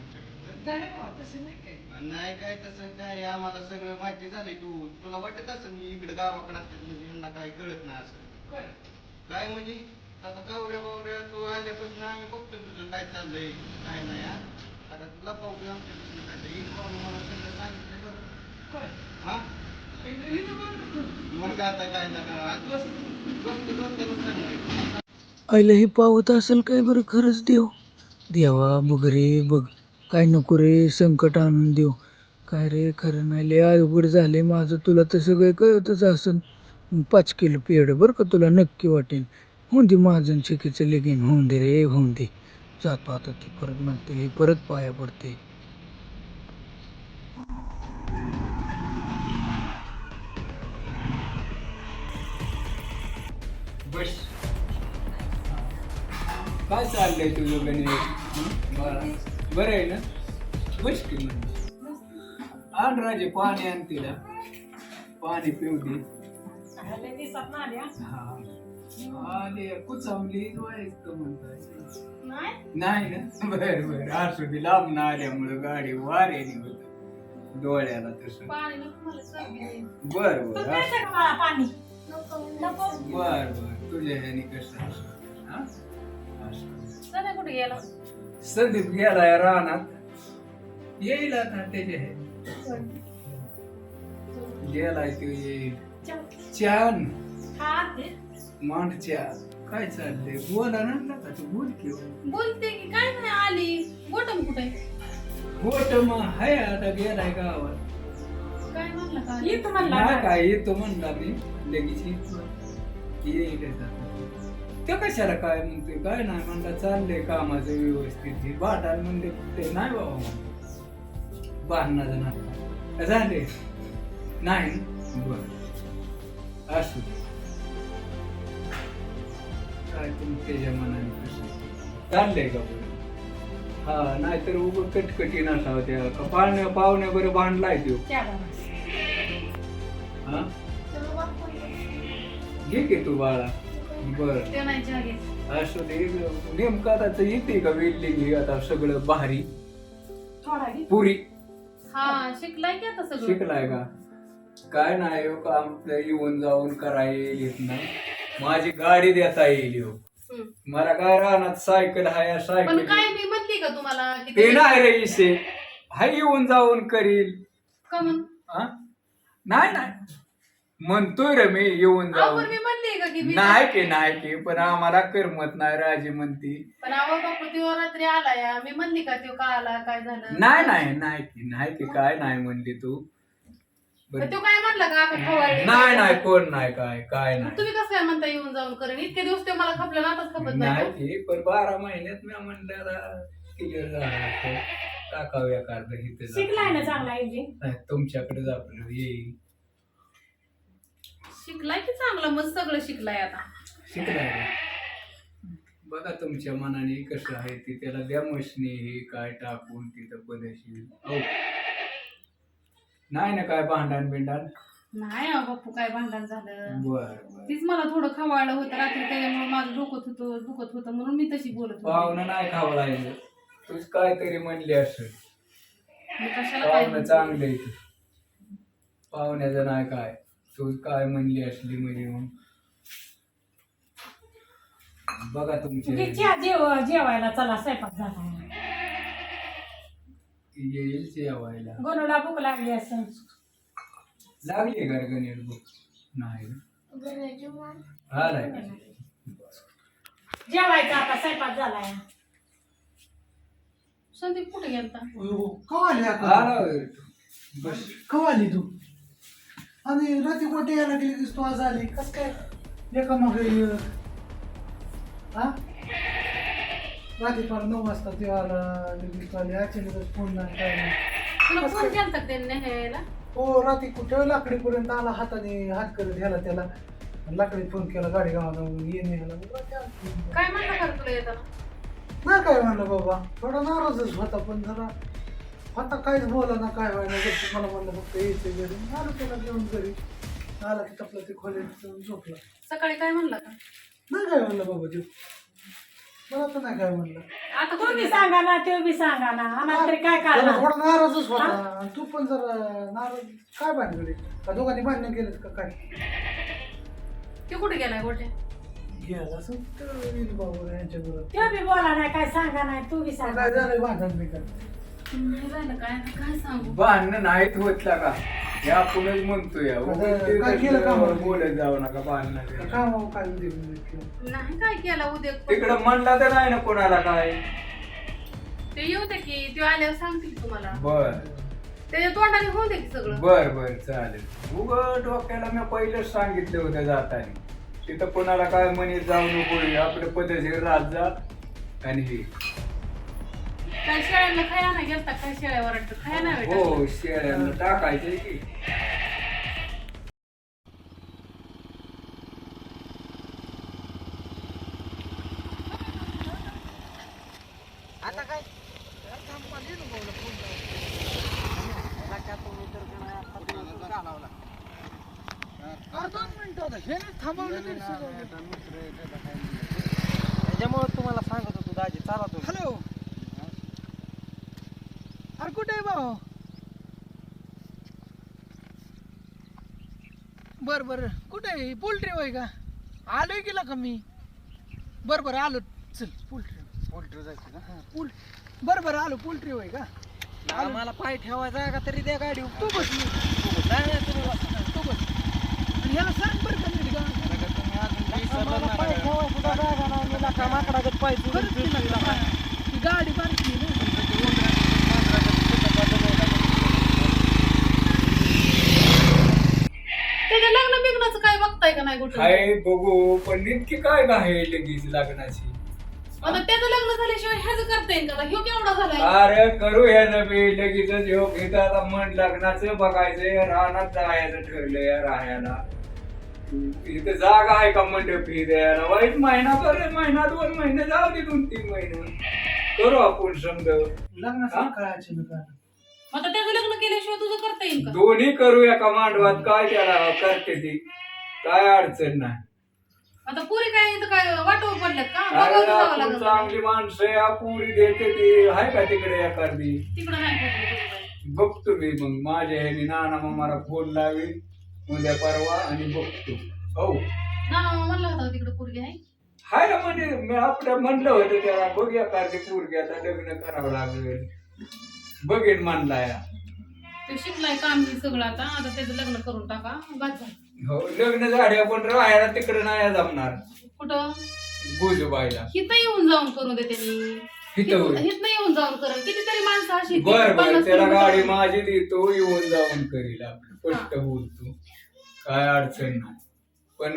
[SPEAKER 1] तसं नाही काय.
[SPEAKER 7] नाही काय तसं काय आम्हाला सगळं माहिती झालंय. तुला वाटत असं मी इकडे गावाकडे असते म्हणजे यांना काही कळत नाही असं काय म्हणजे. आता गवऱ्या बावऱ्या तू आल्यापासून आम्ही बघतो तुझं काय चाललंय काय नाही. आता तुला पाहू आमच्या मला सगळं सांगितलं बरं. हा मग आता काय नका
[SPEAKER 1] आईला हे पावत असेल काय बरं खरंच देव. देवा बघ रे बघ काय नको रे संकट आणून देऊ. काय रे खरं नाही लय अवघड झाले माझं. तुला तर सगळं कळतच असेल. 5 किलो पेढ बरं का तुला नक्की वाटेल. होऊन दे माझं चिकीचं लगीन होऊन दे रे होऊन दे. जातो आता ती परत म्हणते हे परत पाया पडते.
[SPEAKER 4] बस काय चाललंय तुझं गणेश? बरं आहे ना? बस की म्हणजे आण राजे पाणी आण तिला. पाणी पिऊ दे. हा आले कुचावली व्हायचं म्हणताय नाही ना? बरं बरं असू दे. लांब ना आल्यामुळं गाडी वाऱ्याने होत. डोळ्याला तसं
[SPEAKER 2] पाणी नको मला सर्दी आहे.
[SPEAKER 4] बर
[SPEAKER 3] तू
[SPEAKER 4] बर
[SPEAKER 3] प्यायचं का मला पाणी
[SPEAKER 6] नको
[SPEAKER 4] बर बर तुझ्या ह्याने कसं असं, हा? असं.
[SPEAKER 2] सध्या कुठे गेला
[SPEAKER 4] संदीप गेलाय रानात येईल आता त्याचे गेलाय तो येईल छान
[SPEAKER 3] हा ते
[SPEAKER 4] मांडच्या काय चाललंय बोला ना नका तू बोल की
[SPEAKER 2] बोलते की काय नाही आली गोटम कुठे
[SPEAKER 4] गोट मग हाय आता गेलाय गावात
[SPEAKER 2] काय म्हणलं का
[SPEAKER 3] येतो म्हणला
[SPEAKER 4] नाही
[SPEAKER 3] ना.
[SPEAKER 4] काय येतो म्हणला मी लगेच येतो. येईल ते कशाला काय म्हणतोय काय नाही म्हणला चाललंय कामाचं व्यवस्थित हे भाटाल म्हणले ते नाही बाबा म्हणलं बांधणार ना झाले नाही बर असू दे काय तुम्ही त्याच्या मनाने कसं चाललंय का बरं हा नाहीतर उभं कटकटी नसावं त्या का पाहुण्या बरं बांधलाय तो
[SPEAKER 3] त्या बाबा.
[SPEAKER 4] हा घे की तू बाळा बर
[SPEAKER 2] ते नाही चहा घेत.
[SPEAKER 4] असू दे नेमकं आता येते का वेल्ली घे आता सगळं भारी
[SPEAKER 3] थोडा घे.
[SPEAKER 4] पुरी
[SPEAKER 2] हा शिकलाय की आता सगळं
[SPEAKER 4] शिकलाय का काय नाही हो काम येऊन जाऊन करायला येत नाही माझी गाडी देता येईल हो
[SPEAKER 2] हम्म.
[SPEAKER 4] मला काय राहणार सायकल हाय
[SPEAKER 2] पण
[SPEAKER 4] सायकल
[SPEAKER 2] काय मी म्हणली का तुम्हाला की
[SPEAKER 4] ते नाही रे इसे हाय येऊन जाऊन करील
[SPEAKER 2] का म्हण
[SPEAKER 4] हा? नाही नाही म्हणतोय रे मी येऊन जाऊन
[SPEAKER 2] आपण मी म्हणली का की मी
[SPEAKER 4] नाही की पण आम्हाला करमत नाही राजी म्हणती
[SPEAKER 2] पण अहो बापू तो रात्री आला या मी म्हणली का तो का आला काय झालं
[SPEAKER 4] नाही की काय नाही म्हणली तू
[SPEAKER 2] पण तो काय म्हणला का आपण खवळले
[SPEAKER 4] नाही कोण नाही काय नाही
[SPEAKER 2] तुम्ही कसं काय म्हणता येऊन जाऊन करेन इतके दिवस ते मला खपलं नातच खपत नाही
[SPEAKER 4] नाही की पण 12 महिन्यात मी म्हणलं क्लिअर झालं टाकाव्या कार्ड इथे
[SPEAKER 3] शिकलाय ना चांगला इंजिन
[SPEAKER 4] नाही तुमच्याकडे आपलं येईल
[SPEAKER 2] शिकलाय की चांगलं मग सगळं शिकलाय आता
[SPEAKER 4] शिकलाय का? बघा तुमच्या मनाने कसं आहे ते त्याला द्या मशनी हे काय टाकून तिथं पदेशीर हो नाही ना काय भांडण बिंडण
[SPEAKER 2] नाही अहो बापू काय भांडण झालं
[SPEAKER 4] बर
[SPEAKER 2] तीच मला थोडं खवाळलं होतं रात्री त्याच्यामुळे माझं दुखत होतं म्हणून मी तशी बोलत होते
[SPEAKER 4] पाहुणं नाही खावलायचं तूच काहीतरी म्हणली असं
[SPEAKER 2] मी कशाला काय
[SPEAKER 4] पाहुणं चांगलं आहे ते पाहुण्याचं नाही काय तू काय म्हणली असली म्हणजे मग बघा तुमचे
[SPEAKER 3] जेवायला चला स्वयंपाक झाला
[SPEAKER 4] येईल जेवायला
[SPEAKER 3] गोनूला भूक लागली असं
[SPEAKER 4] लागली गणगणित बुक नाही आलाय
[SPEAKER 3] जेवायचा आता स्वयंपाक झालाय
[SPEAKER 2] संदीप कुठे गेलता
[SPEAKER 4] आला बस
[SPEAKER 1] कवाली तू आणि रात्री कोणते यायला गेली तू आज आली कस काय एका मग हा रात्री पार 9 वाजता ते आला लगेच आली अचानकच फोन नाही काय नाही
[SPEAKER 2] तुला फोन केलता त्यांनी न्यायला
[SPEAKER 1] हो रात्री कुठे लाकडीपर्यंत आला हाताने हात करत घ्यायला त्याला लाकडी फोन केला गाडी गावाला ये न्यायला
[SPEAKER 2] काय म्हणलं खरं तुला येताना
[SPEAKER 1] नाही काय म्हणलं बाबा थोडा नाराजच होता पण जरा आता काहीच बोला ना काय व्हायला मला म्हणलं फक्त यायचं घरी आलो त्याला घेऊन घरी आला की टपला ते खोलीत जाऊन झोपला
[SPEAKER 2] सकाळी काय म्हणलं का
[SPEAKER 1] नाही काय म्हणलं बाबा ते मला तर नाही काय म्हणलं
[SPEAKER 2] आता
[SPEAKER 3] तू बी सांगा ना ते बी सांगा ना आम्हाला तरी काय
[SPEAKER 1] जरा
[SPEAKER 3] कळणार
[SPEAKER 1] थोडा नाराजच होता आणि तू पण जरा नाराज काय भानगडी का दोघांनी भांडण केलं का काय
[SPEAKER 2] ते कुठे गेलाय गोट्या
[SPEAKER 1] घ्यायला असं तर येईल बाबा यांच्या बरोबर
[SPEAKER 3] ते बी बोला नाही काय सांगा नाही तू बी सांगा
[SPEAKER 1] काय झालं भांडण बिकन
[SPEAKER 2] नाही झालं काय सांगू
[SPEAKER 4] भांडणं नाहीत होत का हे आपणच म्हणतोय
[SPEAKER 1] काय केलं का म्हणून?
[SPEAKER 4] बोलत जाऊ नका भांडणं
[SPEAKER 1] काय मग काय दिलं
[SPEAKER 2] नाही काय केला उद्या
[SPEAKER 4] तिकडं म्हणला तर नाही ना कोणाला काय
[SPEAKER 2] ते येऊ दे की ते आल्यावर सांगतील तुम्हाला
[SPEAKER 4] बर
[SPEAKER 2] त्याच्या तोंडाने होऊ दे की सगळं
[SPEAKER 4] बर चालेल उघड डोक्याला मी पहिलेच सांगितलं होतं जाताना तिथं कोणाला काय म्हणत जाऊ नको आपलं पद्धतशीर राहत जा आणि हे
[SPEAKER 2] काय शेळ्यांना खाया नाही गेलता काय शेळ्यावर खाया नाही
[SPEAKER 4] हो शेळ्यांना टाकायचे की
[SPEAKER 7] आता काय
[SPEAKER 9] त्याच्यामुळे तुम्हाला सांगत होतो दाजी चाला तुम्ही
[SPEAKER 1] हॅलो अरे कुठे आहे भाऊ बर बर कुठे आहे पोल्ट्री होय का आलोय गेला का मी बर बर आलो चल पोल्ट्री जायचं का बर बर आलो पोल्ट्री होय का आम्हाला पाय ठेवायचा का तरी त्या गाडी तू बस तू बस आणि ह्याला सांग बरं का नीट का पाय ठेवायचा सुद्धा जागा नाही मला का माकडागत पाय ती गाडी बारकी आहे ना
[SPEAKER 2] त्याच्या लग्न बिग्नाचं काय बघताय का नाही कुठं
[SPEAKER 4] काय बघू पण इतकी काय आहे लगेच लग्नाची
[SPEAKER 2] आता त्याचं लग्न झाल्याशिवाय ह्याच करता येईल का ह्यो केवढा झालाय
[SPEAKER 4] अरे करू ह्या नवी लगेचच योग घेता आता मन लग्नाचं बघायचंय रानात जायचं ठरलंय राहायला इथं जागा आहे का मंडप ही द्यायला वाईट महिना बरे महिना 2 महिने जाऊ दे 2-3 महिने करू आपण समज
[SPEAKER 2] आता त्याचं लग्न केल्याशिवाय तुझं करता येईल का
[SPEAKER 4] दोन्ही करू एका मांडवात काय त्याला करते ती काय अडचण नाही
[SPEAKER 2] आता पुरी काय इथं काय वाटव पडल्यात का
[SPEAKER 4] अरे
[SPEAKER 2] बघावं जावं
[SPEAKER 4] आपण
[SPEAKER 2] लागेल
[SPEAKER 4] चांगली माणसं आहे, पुरी देते ती आहे का तिकडे एखादी
[SPEAKER 2] तिकडं नाही पडलं
[SPEAKER 4] बघतो मी मग माझ्या ह्यानी नाना मामाला फोन लावी उद्या परवा आणि बघतो हो
[SPEAKER 2] ना म्हणलं होता तिकडे पोरगी आहे
[SPEAKER 4] हाय ना म्हणजे मी आपलं म्हणलं होतं त्याला बघूया कारची पोरगी आता लग्न करावं लागेल बघेन म्हणला या
[SPEAKER 2] तो शिकलाय काम हे सगळं आता त्याचं लग्न करून टाका बस झालं
[SPEAKER 4] हो लग्न झाड्या पण राहायला तिकडे नाही जमणार
[SPEAKER 2] कुठं
[SPEAKER 4] गुजबाईला
[SPEAKER 2] हिथं येऊन जाऊन करू दे त्यांनी
[SPEAKER 4] हिथं होय.
[SPEAKER 2] हिथं येऊन जाऊन करा कितीतरी माणसं अशी
[SPEAKER 4] बर बर
[SPEAKER 2] 50
[SPEAKER 4] त्याला
[SPEAKER 2] किलोमीटर
[SPEAKER 4] गाडी माझी देतो येऊन जाऊन करील आपलं स्पष्ट बोलतो काय अडचण नाही पण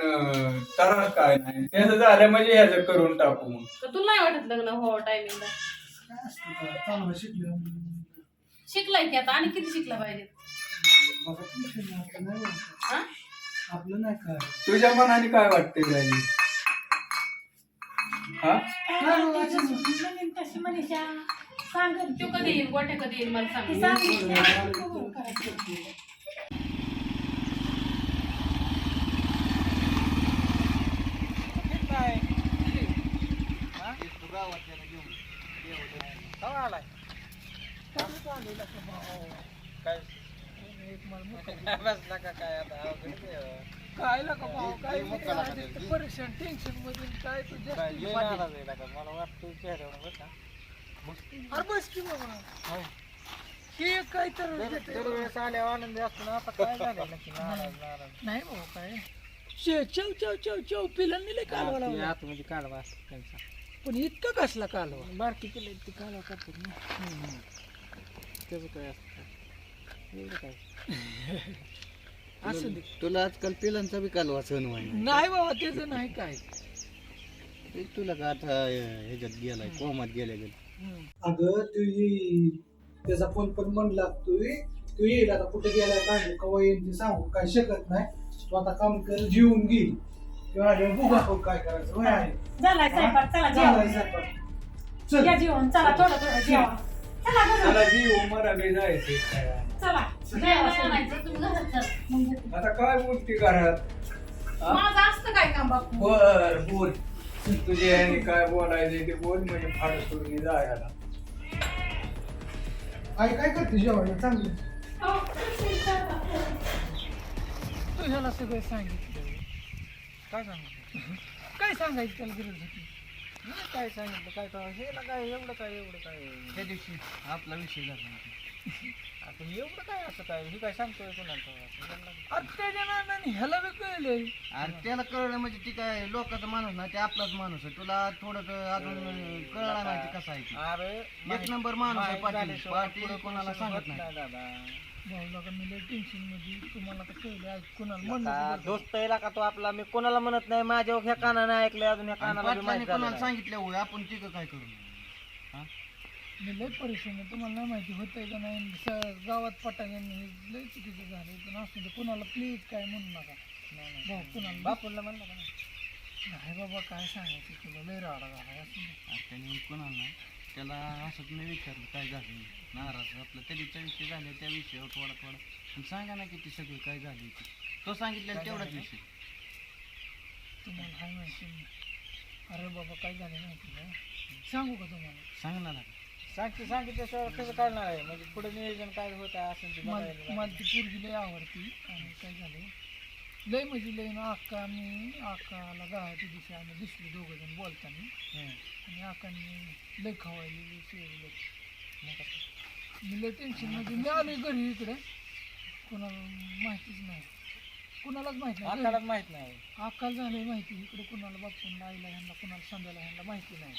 [SPEAKER 4] तर काय नाही त्याचं झालं म्हणजे ह्याचं करून टाकू मग
[SPEAKER 2] तर तुला नाही वाटत लग्न हो टायमिंगला शिकलाय की आता आणि किती शिकला पाहिजे हा?
[SPEAKER 4] तुझ्या मनाने काय वाटतंय गाडी हा
[SPEAKER 2] तो कधी येईल गोट्या कधी येईल मला सांग
[SPEAKER 9] बसला का काय आता अवघड आहे.
[SPEAKER 1] काय लका भाऊ काय परेशान टेन्शन मधून काय तुझ्या
[SPEAKER 9] काय लय नाराज आहे का मला वाटतं चेहऱ्यावर बरं का
[SPEAKER 1] अरे बस की बाबा हे काय तर
[SPEAKER 9] दरवेळेस आल्यावर आनंदी असतो ना आता काय झालं नक्की नाराज
[SPEAKER 1] नाही बाबा काय चव चव चव चव पिलांनी लय कालवा
[SPEAKER 9] ते
[SPEAKER 1] लावला
[SPEAKER 9] आतमध्ये काढवा असतो त्यांचा
[SPEAKER 1] पण इतका कसला कालवा
[SPEAKER 9] बारकी केले ते काढवा करतात ना त्याचं काय असतं एवढं काय
[SPEAKER 1] असं दे
[SPEAKER 7] तुला आजकाल पिलांचा बी कालवा सण व्हायला
[SPEAKER 1] नाही बाबा त्याचं नाही काय
[SPEAKER 7] तुला का आता ह्याच्यात गेलाय कोमात गेल्या गेलं
[SPEAKER 10] अगं तू येईल त्याचा फोन पण म्हणला तू येईल आता कुठे गेलाय काय कवा येईल ते सांगू काय शकत नाही तू आता काम कर जेवून घे किंवा बघू आपण काय करायचं होय आहे.
[SPEAKER 3] झालाय स्वयंपाक चला
[SPEAKER 10] झालाय
[SPEAKER 3] जेवण
[SPEAKER 10] स्वयंपाक. चल
[SPEAKER 3] या जेवण चला थोडं थोडं जेवा चला बघू
[SPEAKER 4] त्याला जीव मला बी जायचंय खायला.
[SPEAKER 3] चला
[SPEAKER 2] जेवायला आणायचं, तुम्ही घरात चला.
[SPEAKER 4] आता काय बोलते घरात हा?
[SPEAKER 2] माझं असतं काय काम बापू
[SPEAKER 4] बर बोल तुझ्या ह्याने काय बोलायचं ते बोल म्हणजे फार सोडून जायला
[SPEAKER 10] आई काय करते जेवायला चांगलं
[SPEAKER 1] तू ह्याला सगळं सांगितलं काय सांगितलं काय सांगायचं त्याला गरज होती
[SPEAKER 9] काय सांगितलं काय तर हे ना काय एवढं काय
[SPEAKER 7] त्या दिवशी आपला विषय झाला
[SPEAKER 9] आता एवढं काय असं काय हे काय सांगतोय कोणाला
[SPEAKER 1] अरे त्याच्या नानाने ह्याला बी कळलंय
[SPEAKER 7] आणि त्याला कळलं म्हणजे ती काय लोकांचा माणूस नाही ते आपलाच माणूस आहे तुला थोडं अजून कळला नाही ते कसं आहे ते.
[SPEAKER 9] अरे
[SPEAKER 7] एक नंबर माणूस आहे पाटील कोणाला सांगत नाही
[SPEAKER 9] दादा
[SPEAKER 1] भाऊ लोक मी लय टेन्शन मध्ये तुम्हाला तर कळलं आज कुणाला म्हणलं
[SPEAKER 9] दोस्त आहे का तो आपला मी कोणाला म्हणत नाही माझ्या ह्या कानाने ऐकलंय अजून ह्या
[SPEAKER 7] आणि
[SPEAKER 9] कानाला बी
[SPEAKER 7] पाटलांनी
[SPEAKER 9] माहित झालं
[SPEAKER 7] कोणाला
[SPEAKER 9] नाही.
[SPEAKER 7] सांगितलं होय आपण तिथं काय करू
[SPEAKER 1] मी लय परेशान आहे तुम्हाला नाही माहिती होतंय का नाही गावात पटांनी लय चुकीचं झालं पण असू दे कुणाला प्लीज काय म्हणू नका भाऊ कुणाला
[SPEAKER 9] बापूला म्हणलं का नाही?
[SPEAKER 1] नाही बाबा काय सांगायचं तुला लय राडा झाला असू दे
[SPEAKER 7] त्याने कोणाला नाही त्याला असंच नाही विचारलं काय झालं नाराज आपलं त्या विषय झाले त्या विषयावर थोडा पण सांगा ना किती सगळं काय झालं ते तो सांगितलेलं तेवढाच विषय
[SPEAKER 1] तुम्हाला काय माहिती नाही. अरे बाबा काय झालं माहिती का सांगू का तुम्हाला
[SPEAKER 7] सांग ना
[SPEAKER 9] सांगितल्याशिवाय कसं कळणार आहे म्हणजे पुढे नियोजन काय होतं असं ते बघायला
[SPEAKER 1] मला ती पोरगी लय आवडती आणि काय झालं लय म्हणजे लय ना आकाला गावाच्या दिवशी आम्ही दिसलो दोघं जण बोलताना आणि आकांनी लय खवायली शिवलं. मी लय टेन्शनमध्ये मी आलोय घरी इकडे कोणाला माहितीच नाही, कुणालाच माहित नाही.
[SPEAKER 9] आपल्यालाच माहित नाही.
[SPEAKER 1] आकाल झालंय माहिती इकडे कुणाला बापूंना आईला ह्यांना कुणाला संध्याला ह्यांना माहिती नाही.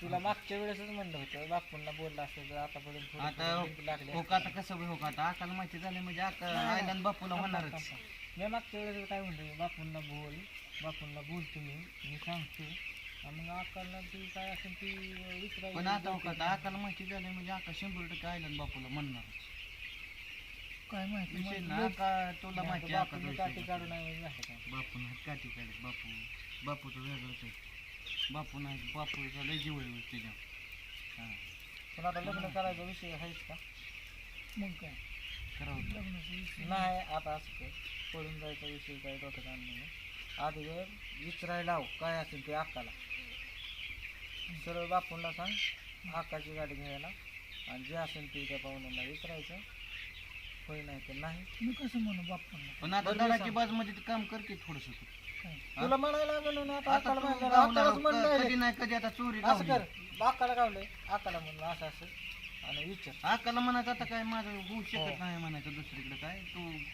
[SPEAKER 9] तुला मागच्या वेळेसच म्हणलं होतं बापूंना बोलला असतं तर आतापर्यंत
[SPEAKER 7] आता
[SPEAKER 9] लागले.
[SPEAKER 7] हो का आता कसं बी हो का आता आकाला माहिती झाली म्हणजे आईला आणि बापूला होणारच.
[SPEAKER 9] मी मागच्या वेळेस काय म्हणतो बापूंना बोल तुम्ही, मी सांगतो आणि मग आकाला ती काय असेल ती विचारायची.
[SPEAKER 7] पण आता हो का आता आकाला माहिती झाली म्हणजे आका 100% आईला आणि बापूला म्हणणारच.
[SPEAKER 1] काय माहिती
[SPEAKER 7] विषय
[SPEAKER 1] मला
[SPEAKER 7] ना आका तुला माहिती आहे
[SPEAKER 9] बापूंनी काठी काढून नाही झालं काय.
[SPEAKER 7] बापून काठी काढत बापूचं वेगळंच आहे. बापूचा लय जीव आहे त्याच्या. हां
[SPEAKER 9] पण आता लग्न करायचा विषय आहेच का?
[SPEAKER 1] मग काय
[SPEAKER 7] करावं
[SPEAKER 1] लग्नाचा विषय
[SPEAKER 9] नाही आता असं काय पळून जायचा विषय काय डोक्यात आणलं नाही. आधी विचारायला लाव काय असेल ते अक्काला, सरळ बापूंना सांग अक्काची गाडी घ्यायला आणि जे असेल ते त्या पाहुण्यांना विचारायचं. होय नाही तर नाही.
[SPEAKER 1] मी कसं म्हणू बाप्पांना
[SPEAKER 7] पण आता दडाची बाजूमध्ये ते काम करते थोडस.
[SPEAKER 1] काय
[SPEAKER 9] तुला म्हणायला लागलं ना आता
[SPEAKER 7] आता
[SPEAKER 9] अक्काला
[SPEAKER 7] तू
[SPEAKER 9] म्हणायला
[SPEAKER 7] गावला
[SPEAKER 9] अक्कालाच म्हणलं
[SPEAKER 7] कधी नाही कधी आता चोरी
[SPEAKER 9] असं
[SPEAKER 7] गावली.
[SPEAKER 9] कर अक्काला गावलंय अक्काला म्हणलं असं असं आणि विचार.
[SPEAKER 7] आकाला म्हणायचं आता काय माझं होऊ शकत नाही म्हणायचं दुसरीकडे काय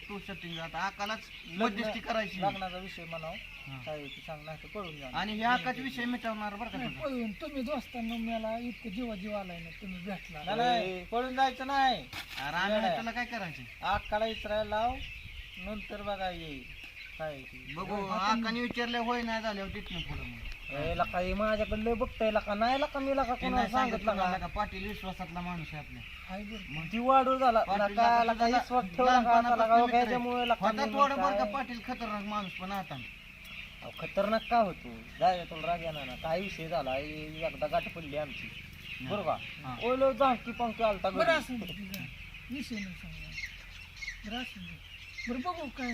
[SPEAKER 7] तू सेटिंग आता आकालाच मध्यस्थी करायची
[SPEAKER 9] लग्नाचा विषय म्हणाव
[SPEAKER 7] हां.
[SPEAKER 9] काय ते सांग नाही तर पळून जा.
[SPEAKER 7] आणि हे आकाच विषय मिटवणार बरं का
[SPEAKER 1] नाही,
[SPEAKER 7] तुझा.
[SPEAKER 1] पळून तुम्ही दोस्तांना मला इतकं जीव आलाय ना तुम्ही भेटला.
[SPEAKER 9] नाही पळून जायचं नाही.
[SPEAKER 7] अरे आम्ही त्याला काय करायचं
[SPEAKER 9] अक्काला इस्रायल लाव नंतर बघा येईल काय ते.
[SPEAKER 7] बघू आकाने विचारले होय नाही झाल्यावर तिथनं पुढं मग
[SPEAKER 9] काही माझ्याकडे बघताय लका नाही लका मी लका
[SPEAKER 7] ते
[SPEAKER 9] कोणाला
[SPEAKER 7] नाही
[SPEAKER 9] सांगितलं
[SPEAKER 7] सांगितलं
[SPEAKER 9] का
[SPEAKER 7] का पाटील विश्वासातला माणूस आहे आपल्या.
[SPEAKER 1] हाय बरं.
[SPEAKER 9] ती वाढू झाला
[SPEAKER 7] पाटीलला
[SPEAKER 9] लका
[SPEAKER 7] तुझा
[SPEAKER 9] लका विश्वास ठेवला का
[SPEAKER 7] लहानपणापासून
[SPEAKER 9] लका
[SPEAKER 7] मित्र आहे.
[SPEAKER 9] त्याच्यामुळे लका
[SPEAKER 7] होता
[SPEAKER 9] मी
[SPEAKER 7] थोडं बरं का
[SPEAKER 9] काय-
[SPEAKER 7] पाटील खतरनाक माणूस पण आता
[SPEAKER 9] अहो, खतरनाक का होतो जाय तुला राग येणार ना काय विषय झाला एकदा गाठ पडली आमची बरोबर
[SPEAKER 7] हां.
[SPEAKER 9] का ओलो जांकी पंकी आलता
[SPEAKER 1] बरं
[SPEAKER 9] घरी.
[SPEAKER 1] असं दे, ठीक आहे. विषय नाही सांगा बरं असं दे. बरं बघू काय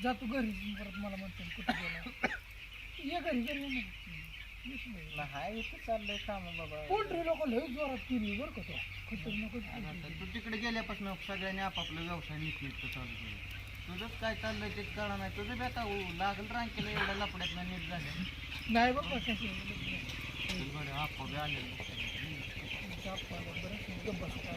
[SPEAKER 1] जातो घरी परत मला म्हणतो कुठं गेला ये घरी घरी ये ना. विषय नाही.
[SPEAKER 9] नाही इथं चाललंय काम बाबा.
[SPEAKER 1] पोल्ट्री लोक लय जोरात केली बरं का तो खतरनाकच केली.
[SPEAKER 7] तू तिकडे गेल्यापासून सगळ्यांनी आपापला व्यवसाय नीटनीटकं चालू केलं. तुझंच काय चाललंय ते कळणार नाही. तुझं बी आता लागल रांकेला एवढ्या लपड्यात नीट झालं.
[SPEAKER 1] नाही बाबा कसं
[SPEAKER 7] बरं आपा बी आलेलं.
[SPEAKER 1] बरं गप्प बसता.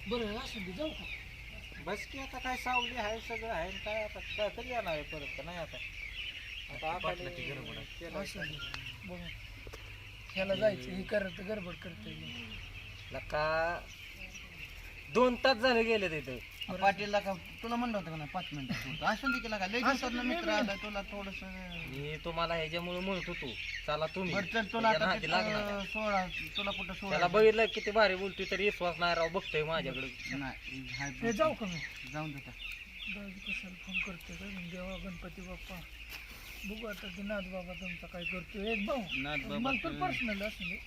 [SPEAKER 1] बरं असं दे जाऊ का?
[SPEAKER 9] बस की आता काय सावली आहे सगळं आहे काय आता काय कधी येणार आहे परत का नाही आता आता
[SPEAKER 7] पाटलाची गडबड आहे.
[SPEAKER 9] केलं
[SPEAKER 1] असं दे बघू ह्याला जायचं हे करत गडबड करते.
[SPEAKER 9] लका 2 तास झाले गेले तिथे.
[SPEAKER 7] पाटीलला का तुला म्हणलं होतं का नाही 5 मिनिटं असं दे केला का लय दिवसातनं मित्र आला तुला थोडस.
[SPEAKER 9] मी तुम्हाला ह्याच्यामुळे म्हणत होतो चला तुम्ही
[SPEAKER 7] बरं चल तुला
[SPEAKER 9] त्याच्या
[SPEAKER 7] आता
[SPEAKER 9] नादी लागणार.
[SPEAKER 7] तिथं सोळा तुला कुठं
[SPEAKER 9] त्याला
[SPEAKER 7] सोळा
[SPEAKER 9] बघितलं किती भारी बोलतोय तरी विश्वास नाही राव बघतोय माझ्याकडे.
[SPEAKER 7] नाही हाय
[SPEAKER 1] हे जाऊ का मी
[SPEAKER 7] जाऊन देता.
[SPEAKER 1] दाजी कशाला फोन करते का देवा गणपती बाप्पा बघू आता ते नाथ बाबा तुमचा काय करतो एक भाऊ
[SPEAKER 7] नाथबाबा
[SPEAKER 1] मला तर पर्सनल असं दे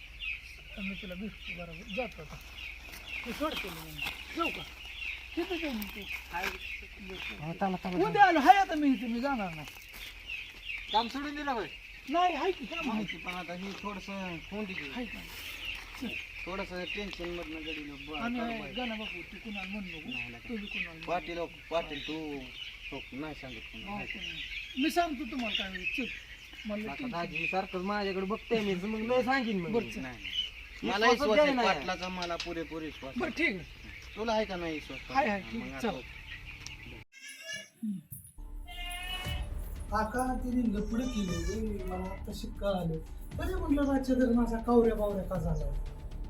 [SPEAKER 1] मी तुला भेटतो बरोबर जातो आता ते सोडते मी जाऊ का तिथे जाऊ मी उद्या आलो हाय आता मी इथे मी जाणार नाही
[SPEAKER 9] काम सोडून दिलं होय.
[SPEAKER 1] नाही हाय की काम आहे
[SPEAKER 7] माहिती पण आता ही थोडस फोन
[SPEAKER 1] हाय का
[SPEAKER 7] थोडस टेन्शन मधनं गडी
[SPEAKER 1] आणि गाणं बघू तू कुणाला म्हण नको तू बी कुणाला
[SPEAKER 7] पाटील पाटील तू नाही सांगत कोणाला.
[SPEAKER 1] मी सांगतो तुम्हाला काय होईल चल मला
[SPEAKER 9] आता दाजी सारखं माझ्याकडे बघतोय मी मग नाही सांगेन मग
[SPEAKER 1] बरं चल.
[SPEAKER 7] नाही मला विश्वास आहे पाटलाचा मला पुरेपूर विश्वास आहे.
[SPEAKER 1] बरं ठीक आहे
[SPEAKER 7] तुला आहे का नाही विश्वास?
[SPEAKER 1] हाय हाय ठीक
[SPEAKER 7] मग
[SPEAKER 1] आहे
[SPEAKER 7] आता
[SPEAKER 1] चल
[SPEAKER 10] काका तिने पुढे केले मला आता शिक्का आलं बरं म्हटलं राज्य तर माझा कावऱ्या बावऱ्या का झाला.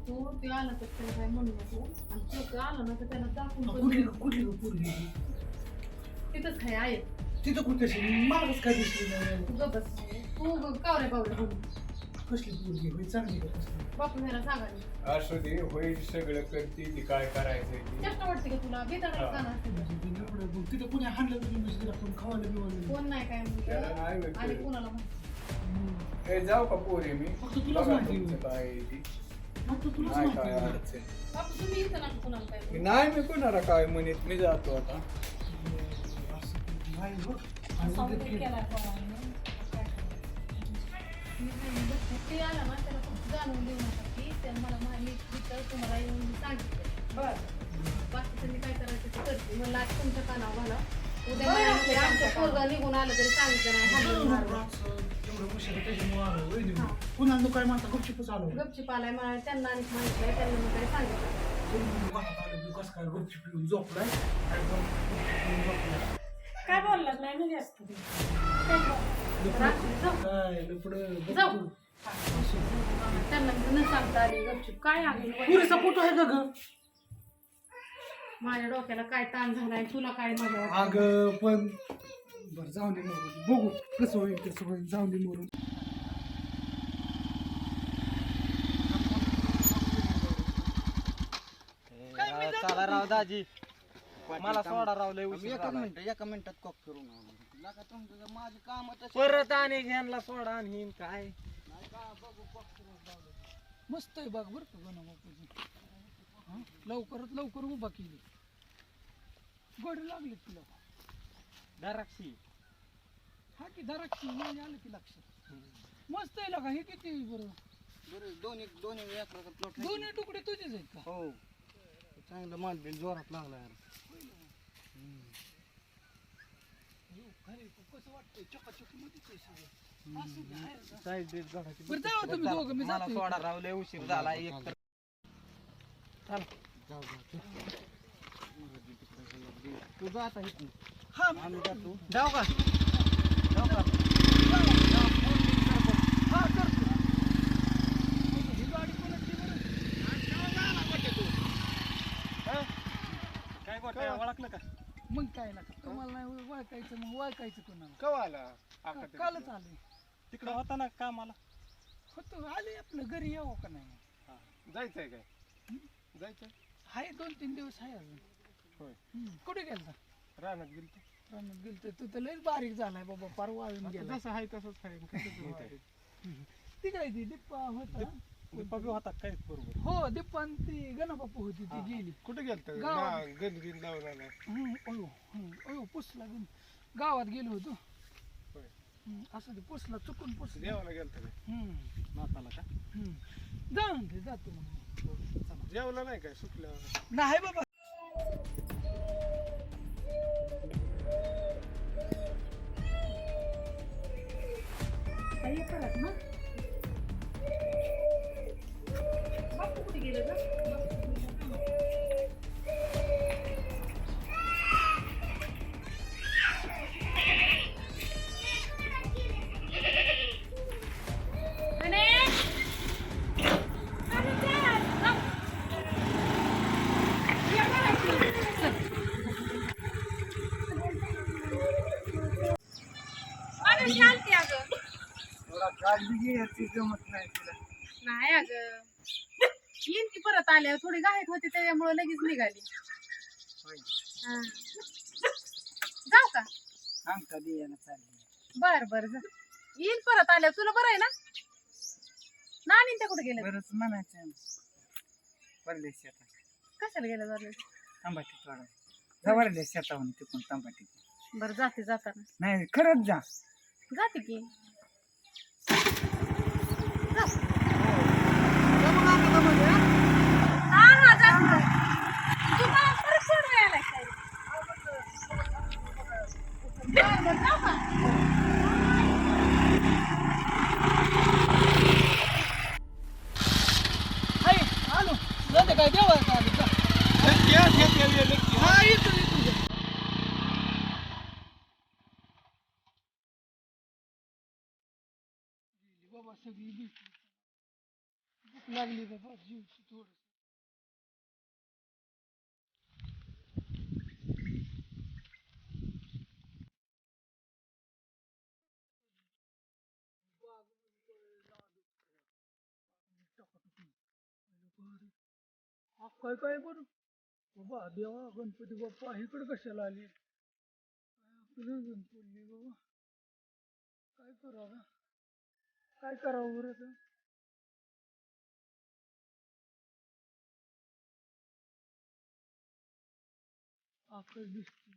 [SPEAKER 2] तू ते आला तर त्याला काय म्हणू नको आणि तो आला ना तर त्याला दाखवून
[SPEAKER 10] कुठली कुठली पोरगी
[SPEAKER 2] तिथंच काय आहे
[SPEAKER 10] तिथं कुठे मलाच काय दिसली नाही.
[SPEAKER 2] तू गबस तू कावऱ्या बावऱ्या बोलू
[SPEAKER 10] कसली पोरगी होई चांगली का कसली
[SPEAKER 2] बापू ह्याला सांगा
[SPEAKER 4] असू दे होईल सगळं करते ती काय करायचं ती.
[SPEAKER 2] चेष्टा वाटते का तुला बेताडा का ना
[SPEAKER 10] तिथं कोणी हाणलं तरी म्हणजे तिला कोण खावायला बिवायला
[SPEAKER 2] कोण नाही काय
[SPEAKER 4] त्याला नाही
[SPEAKER 2] म्हणतो
[SPEAKER 4] भेटलं.
[SPEAKER 2] आणि कुणाला म्हणतो
[SPEAKER 4] ए जाऊ का पोरे मी
[SPEAKER 10] फक्त तुलाच
[SPEAKER 4] बघा
[SPEAKER 10] माहिती
[SPEAKER 4] तुमचं
[SPEAKER 10] होईल.
[SPEAKER 4] काय आहे ती.
[SPEAKER 10] फक्त तुलाच
[SPEAKER 4] नाही काय
[SPEAKER 10] माहिती होईल.
[SPEAKER 4] अडचण
[SPEAKER 2] बापू तुम्ही इथं ना कुणाला काय म्हणू.
[SPEAKER 4] नाही मी कोणाला काय म्हणत मी जातो आता.
[SPEAKER 10] असं नाही बघ आणि
[SPEAKER 3] असा
[SPEAKER 10] उद्या
[SPEAKER 3] उद्या
[SPEAKER 10] केलं.
[SPEAKER 3] केला पोरांनी.
[SPEAKER 2] ते आला ना त्याला खूप जाणून देण्यासाठी त्याला मला माझी मित्र तुम्हाला येऊन सांगितलं बाकीचं मी काय करायचं ते करते म्हणलं आज तुमच्या कानावर घाला उद्या महिन्यामध्ये आमच्या पोरगा निघून आलं तरी सांगितलं नाही हाणून मारलं.
[SPEAKER 10] एवढं उशीर त्याच्यामुळे आलो वहिनी. पुन्हा तो काय माझा गपचिपच आलो.
[SPEAKER 2] गपचीप आलाय मला त्यांना आणि माहितलंय त्यांना मी काय सांगितलं
[SPEAKER 10] घरात आलो की कसं काय गपचिप येऊन झोपलाय आणि मग येऊन झोपलाय.
[SPEAKER 3] काय बोललाच नाही ना जास्त ते. काय बोलला?
[SPEAKER 2] रात्री जाऊ
[SPEAKER 10] काय लफडं
[SPEAKER 2] जाऊ.
[SPEAKER 10] बघतो.
[SPEAKER 2] त्यांना मी न सांगता आली गपचूप काय आहे
[SPEAKER 10] पुरीचा फोटो आहे का ग?
[SPEAKER 2] माझ्या डोक्याला काय ताण झालाय तुला काय मजा वाटते?
[SPEAKER 10] अगं पण बरं जाऊन दे मरून बघू कसं होईल कसं होईल जाऊन दे मरून.
[SPEAKER 9] चला राव दाजी मला सोडा राव लय उशीर झालाय.
[SPEAKER 7] एका मिनिटात कॉक करून नका तुमचं माझी काम
[SPEAKER 9] परत आणि घ्यायला सोडा आणि हिन काय
[SPEAKER 1] मस्त आहे बाग बरं का गणबापूची. हं? लवकरात लवकर उभा केली गोड लागले तुला.
[SPEAKER 9] दराक्षी
[SPEAKER 1] हा की दराक्षी म्हणजे आलं की लक्षात. मस्त आहे का हे किती बरं
[SPEAKER 7] बरं दोन्ही एकराचा प्लॉट
[SPEAKER 1] दोन्ही तुकडे तुझेच आहेत का?
[SPEAKER 7] हो चांगलं माल बिल जोरात लागला यार.
[SPEAKER 1] खरे कसं वाटतंय चकाचकीमध्येच आहे सगळं. असू दे, आहे का?
[SPEAKER 9] साईड बीट झाडाची
[SPEAKER 1] बरं जाऊ तुम्ही दोघं मी
[SPEAKER 9] मला
[SPEAKER 1] जातो.
[SPEAKER 9] सोडा राव लय उशीर झाला एक तर
[SPEAKER 7] तू जा आता इथून
[SPEAKER 1] हा
[SPEAKER 7] आम्ही जातो.
[SPEAKER 9] जाऊ का
[SPEAKER 1] हा करतो. ही गाडी कोणाची बरं?
[SPEAKER 9] काय करताय ओळखलं का
[SPEAKER 1] मग काय ना तुम्हाला नाही ओळखायचं मग ओळखायचं कोणाला.
[SPEAKER 9] केव्हा आला
[SPEAKER 1] कालच आले
[SPEAKER 9] तिकडं होता ना कामाला
[SPEAKER 1] होतो आले आपलं घरी यावं का नाही.
[SPEAKER 9] जायचंय काय जायचंय
[SPEAKER 1] आहे 2-3 दिवस आहे अजून.
[SPEAKER 9] होय
[SPEAKER 1] कुठे गेलता?
[SPEAKER 9] रानात गेलतो
[SPEAKER 1] रानात गेलतो. तू तर लयच बारीक झालाय बाबा पार वाळून गेला.
[SPEAKER 9] जसं आहे तसंच आहे
[SPEAKER 1] ती काय ती दिप्पा होता.
[SPEAKER 9] दीपा बी होता काय बरोबर
[SPEAKER 1] हो दिप्पा आणि ती गणबापू होती ती गेली.
[SPEAKER 9] कुठे गेलत
[SPEAKER 1] गावात.
[SPEAKER 9] गण गिन लावून आला
[SPEAKER 1] अयो पुसला घेऊन गावात गेलो होतो.
[SPEAKER 9] होय.
[SPEAKER 1] असं ते पुसला चुकून पुसला.
[SPEAKER 9] जेवायला गेलत काय नाताला का
[SPEAKER 1] जाऊन दे जातो मग.
[SPEAKER 9] जेवला नाही काय सुटल्यावर
[SPEAKER 1] नाही बाबा
[SPEAKER 2] काही करत ना बापू कुठे गेलं ग?
[SPEAKER 10] थोडा काळजी घे याची जमत नाही तुला.
[SPEAKER 2] नाही अगं येईन ती परत आल्यावर थोडी घाईत होती त्याच्यामुळे लगेच निघाली. हा. जाऊ का?
[SPEAKER 10] सांगता दे याला चालली.
[SPEAKER 2] बर बर जा येईन परत आल्यावर. तुला बरं आहे ना? नानी त्या कुठे गेल्या?
[SPEAKER 10] बरंच म्हणायचं परदेश शेतात
[SPEAKER 2] कशाला गेल्या झालं?
[SPEAKER 10] तांबाटी तोडा जवळले शेताहून तिकून तांबाटी.
[SPEAKER 2] बरं जाते जाताना.
[SPEAKER 10] नाही खरंच जा.
[SPEAKER 2] जाते की हा हा जाते. तू मला परत सोडून यायला काय? बरं बरं जाऊ का?
[SPEAKER 1] हाय आलो जाते काय देवा आलो जा. हा येतो येतो जा. गेली बाबा सगळी भेटली. भूक लागली बाबा जीवची थोडं. काय काय बरं बाबा देवा गणपती बाप्पा इकडे कशाला आली? आपलं गण पडली बाबा. काय करावं काय करावं बरं आता? आकाश दिसते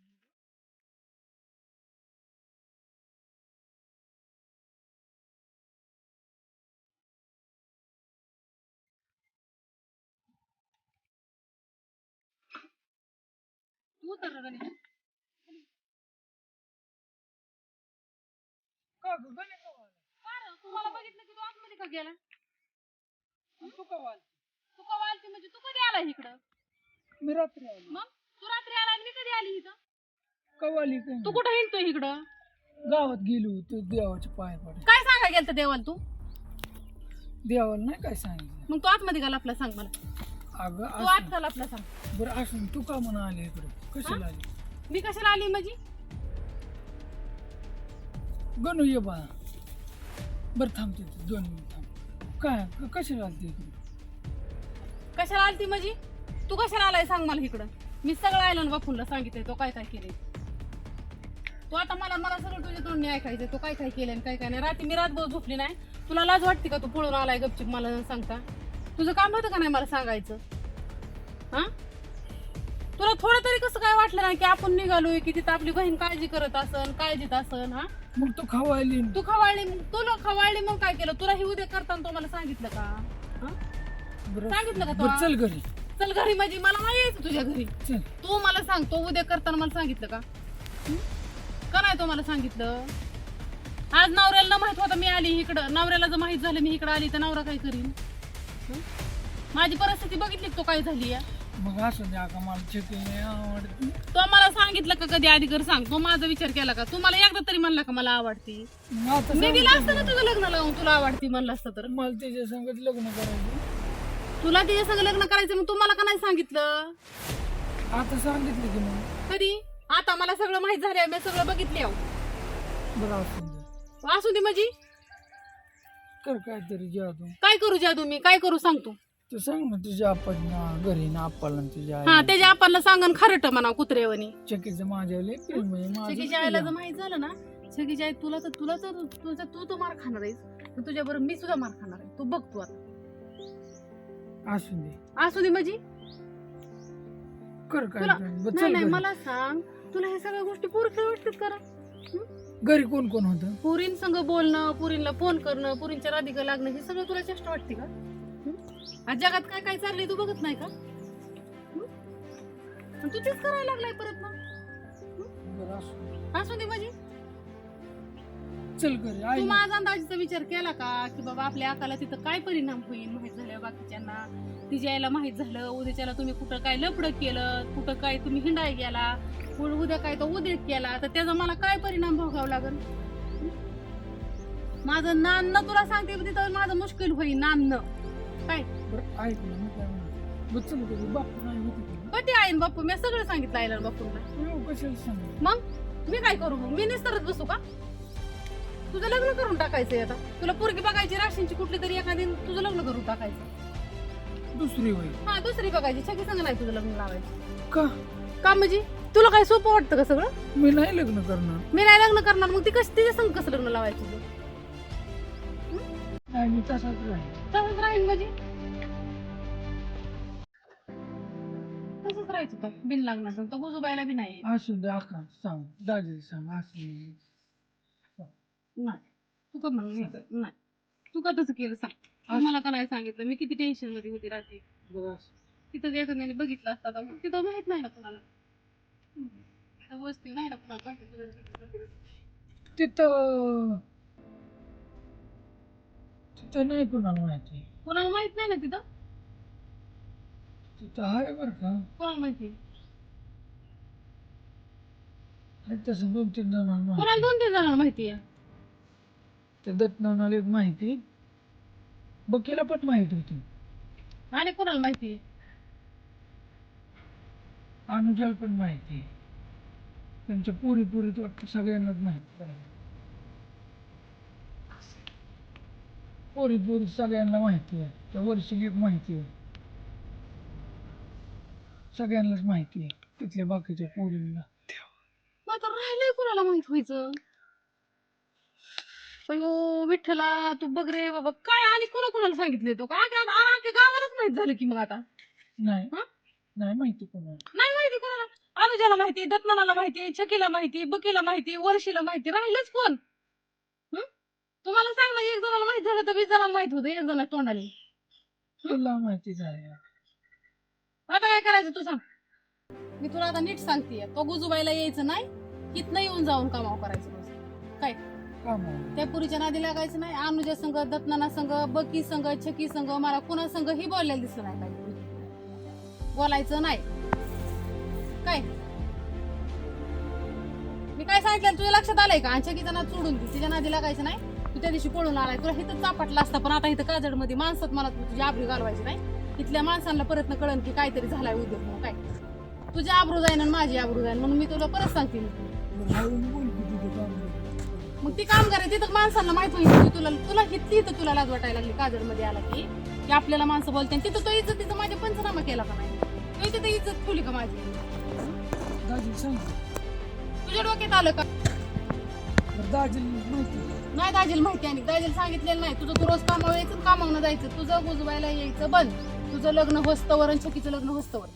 [SPEAKER 2] तू उतर ना गणेश.
[SPEAKER 1] का गं, गणे कवा आला?
[SPEAKER 2] का रे, तुम्हाला बघितलं की तू आतमध्ये का गेला?
[SPEAKER 1] तू कवा आला?
[SPEAKER 2] तू कवा आलती म्हणजे तू कधी आला इकडं?
[SPEAKER 1] मी रात्री आलो.
[SPEAKER 2] मग तू रात्री आला आणि मी कधी आली इथं?
[SPEAKER 1] कवा आली काय?
[SPEAKER 2] तू कुठं हिंडतोय इकडं?
[SPEAKER 1] गावात गेलो होतो देवाच्या पाया पडे.
[SPEAKER 2] काय सांगा गेलत देवाला तू?
[SPEAKER 1] देवाला नाही काय सांगितलं.
[SPEAKER 2] मग तू आतमध्ये का लपला सांग मला.
[SPEAKER 1] अगं
[SPEAKER 2] तू
[SPEAKER 1] असं
[SPEAKER 2] आत का लपला सांग.
[SPEAKER 1] बरं असून तू का म्हणून आली इकडे कशाला आली?
[SPEAKER 2] मी कशाला आली म्हणजे?
[SPEAKER 1] गणू ये बा. बरं थांब तिथे 2 मिनिट थांब. काय कशाला आली इकडे?
[SPEAKER 2] कशाला आलती म्हणजे? तू कशाला आलाय सांग मला इकडं. मी सगळं आयलं ना बापूंना सांगितलंय तो काय काय केलंय. तू आता मला सगळं तुझ्या तोंडने ऐकायचंय तो काय काय केलंय आणि काय काय नाही. रात्री मी रातभर झोपली नाही. तुला लाज वाटते का तू पळून आलाय गपचिप मला न सांगता? तुझं काम होतं का नाही मला सांगायचं? हा तुला थोडं तरी कसं काय वाटलं नाही की आपण निघालोय की तिथं आपली बहीण काळजी करत असन काळजीत असन. हा
[SPEAKER 1] मग तू खवायली
[SPEAKER 2] तू खवाळली तुला खवाळली मग काय केलं? तुला ही उद्या करताना तो मला सांगितलं का? हा? सांगितलं का
[SPEAKER 1] बरं
[SPEAKER 2] तो?
[SPEAKER 1] चल घरी.
[SPEAKER 2] चल घरी म्हणजे मला नाही यायचं तुझ्या घरी.
[SPEAKER 1] चल.
[SPEAKER 2] तू मला सांग तो उद्या करताना मला सांगितलं का? का नाही तो मला सांगितलं? आज नवऱ्याला न माहित होता मी आली इकडं. नवऱ्याला जर माहित झालं मी इकडं आली तर नवरा काय करीन? माझी परिस्थिती बघितली तो काय झाली या.
[SPEAKER 1] मग असं द्या का मला चिकन आवडते.
[SPEAKER 2] तो मला सांगितलं का कधी आधी कर सांग. तो माझा विचार केला का? तू मला एकदा तरी म्हणला का मला आवडती?
[SPEAKER 1] मग आता
[SPEAKER 2] मी
[SPEAKER 1] सांग
[SPEAKER 2] दिला असतं ना तुझं लग्न लावून तुला आवडती म्हणलं असतं तर.
[SPEAKER 1] मला त्याच्या संगत लग्न करायचं.
[SPEAKER 2] तुला तिच्या संग लग्न करायचं मग तू मला का नाही सांगितलं?
[SPEAKER 1] आता सांगितलं की मग.
[SPEAKER 2] कधी? आता मला सगळं माहित झालंय. मी सगळं बघितले.
[SPEAKER 1] बरं असून दे.
[SPEAKER 2] असू दे म्हणजे
[SPEAKER 1] कर काहीतरी जादू.
[SPEAKER 2] काय करू जादू मी? काय करू सांगतो?
[SPEAKER 1] तू सांग ना तुझ्या आपण घरी ना आप्पाला तुझ्या
[SPEAKER 2] हा त्याच्या आपल्याला सांगन खरट म्हणा कुत्रेवणी.
[SPEAKER 1] चकीचं माझ्या लय प्रेम आहे.
[SPEAKER 2] सगळीच्या आईला जर माहित झालं ना सगळीच्या आई तुला तर तू तो मार खाणार आहेस. तुझ्या बरोबर मी सुद्धा मार खाणार आहे. तू बघ तू आता.
[SPEAKER 1] असून दे.
[SPEAKER 2] असू दे म्हणजे
[SPEAKER 1] कर
[SPEAKER 2] तुला
[SPEAKER 1] काय
[SPEAKER 2] नाही नाही मला सांग तुला हे सगळ्या गोष्टी पुरत वाटतात करा?
[SPEAKER 1] घरी कोण कोण होतं?
[SPEAKER 2] पुरीन संग बोलणं पुरीला फोन करणं पुरींच्या राधिका लागणं हे सगळं तुला चेष्टा वाटते का? आज जगात काय काय चाललंय तू बघत नाही का? तू तेच करायला लागलाय परत ना.
[SPEAKER 1] बरं
[SPEAKER 2] असू दे म्हणजे
[SPEAKER 1] चल घरी
[SPEAKER 2] तू
[SPEAKER 1] आई.
[SPEAKER 2] माझा अंदाजीचा विचार केला का की बाबा आपल्या अकाला तिथं काय परिणाम होईल माहित झालं बाकीच्यांना. तिच्या आईला माहित झालं उद्याच्याला तुम्ही कुठं काय लपडं केलं कुठं काय तुम्ही हिंडाय गेला उद्या काय तो उद्या केला तर त्याचा मला काय परिणाम भोगावा लागल? माझं नान्न तुला सांगते तिथं माझं मुश्किल होईल नान्न. काय
[SPEAKER 1] बरं ऐक ना मी काय म्हणतो. बरं चल घरी. बाप नाही होती का?
[SPEAKER 2] कधी आहे ना बाप्पू? मी सगळं सांगितलं आईला बाप्पूला.
[SPEAKER 1] तू कशाला सांग.
[SPEAKER 2] मग मी काय करू? मग मी निस्तरत बसू का? तुझं लग्न करून टाकायचंय आता. तुला पोरगी बघायची राशींची कुठली तरी एखादी तुझं लग्न करून टाकायचं.
[SPEAKER 1] दुसरी होईल
[SPEAKER 2] हा दुसरी बघायची. सगळी संग नाही तुझं लग्न लावायचं
[SPEAKER 1] का?
[SPEAKER 2] का म्हणजे तुला काय सोपं वाटतं का सगळं?
[SPEAKER 1] मी नाही लग्न करणार.
[SPEAKER 2] मी नाही लग्न करणार मग ती कशी तिच्या संग कसं लग्न लावायचं तुझं?
[SPEAKER 1] नाही मी तसाच राहील.
[SPEAKER 2] तसंच राहील म्हणजे तसंच राहायचं तर बिन लागणार तर गुजूबाईला बी नाही.
[SPEAKER 1] असू दे आका सांग दादी सांग असं
[SPEAKER 2] नाही तू का म्हणून नाही तू का तसं केलं सांग. मला का नाही सांगितलं? मी किती टेन्शन मध्ये होती रात्री.
[SPEAKER 1] बरं
[SPEAKER 2] तिथं एखाद्याने बघितलं असतं तर तिथं माहित नाही ना कोणाला. वस्ती नाही ना कोणाला.
[SPEAKER 1] तिथं तिथं नाही कोणाला माहिती.
[SPEAKER 2] कोणाला माहित नाही ना तिथं.
[SPEAKER 1] तिथं आहे बरं का.
[SPEAKER 2] कोणाला माहिती?
[SPEAKER 1] आहे तसं 2-3 जणांना
[SPEAKER 2] कोणाला
[SPEAKER 1] माहिती.
[SPEAKER 2] 2-3 जणांना माहिती आहे.
[SPEAKER 1] त्या दत्तनाला एक माहिती बकीला पण माहिती होती.
[SPEAKER 2] आणि कोणाला माहिती आहे?
[SPEAKER 1] अनुजाला पण माहिती. त्यांच्या पुरी वाटतं सगळ्यांनाच माहिती. पुरी सगळ्यांना माहिती आहे. त्या वर्षी एक माहिती आहे. सगळ्यांनाच माहिती आहे तिथल्या बाकीच्या पोरींना.
[SPEAKER 2] मग आता राहिलंय कोणाला माहित व्हायचं? अयो विठ्ठला तू बघ रे बाबा काय आणि कोणाला सांगितले तो काय गावालाच माहित झालं की मग आता.
[SPEAKER 1] नाही
[SPEAKER 2] हं?
[SPEAKER 1] नाही माहिती कोणाला.
[SPEAKER 2] नाही माहिती कोणाला. अनुजाला माहिती दत्तनाला माहिती छकीला माहिती बकीला माहिती वर्षीला माहिती राहिलंच कोण? तुम्हाला सांग ना 1 जणाला माहित झालं तर 20 जणांना माहित होतं 1 जण तोंडाने.
[SPEAKER 1] तुला माहिती झाली.
[SPEAKER 2] आता काय करायचं तू सांग? मी तुला आता नीट सांगतेय, तो गुजूबाईला यायचं नाही, इथनं येऊन जाऊन कामाव करायचं रोज. काय
[SPEAKER 1] काम
[SPEAKER 2] त्या पुरीच्या नादी लागायचं नाही. अनुजा संघ, दत्नाना संघ, बकी संघ, छकी संघ, मला कुणा संघ ही बोलायला दिसलं नाही पाहिजे. बोलायचं नाही. काय मी काय सांगितलं तुझ्या लक्षात आलंय का? छकीचा नाद सोडून दे, तिच्या नादी लागायचं नाही. तू त्या दिवशी पळून आलाय, तुला इथं चापटला असता, पण आता इथं काजडमध्ये माणसात मला तुझी आबरू घालवायची नाही. इथल्या माणसांना परत कळण की काहीतरी झालाय उद्योग म्हणून. काय तुझी आबरू जाईन आणि माझी आबरू जाईन, म्हणून मी तुला परत सांगते. मग ती काम करायची तिथं माणसांना माहित होईल. तुला तुला इथं तुला लाज वाटायला लागली काजडमध्ये आला की आपल्याला माणसं बोलते. तिथं तो इज्जतीचा माझ्या पंचनामा केला का नाही? तो तिथं इज्जत ठेवली का माझी?
[SPEAKER 1] दाजी सांग,
[SPEAKER 2] तुझ्या डोक्यात आलं का?
[SPEAKER 1] दाजी माहिती
[SPEAKER 2] नाही दाजीला माहिती आणि दाजीला सांगितलेलं नाही. तुझं तू रोज कामावर यायचं, कामावून जायचं, तुझं गुजवायला यायचं बंद. तुझं लग्न होस्तवर आणि छकीचं लग्न होस्तवर.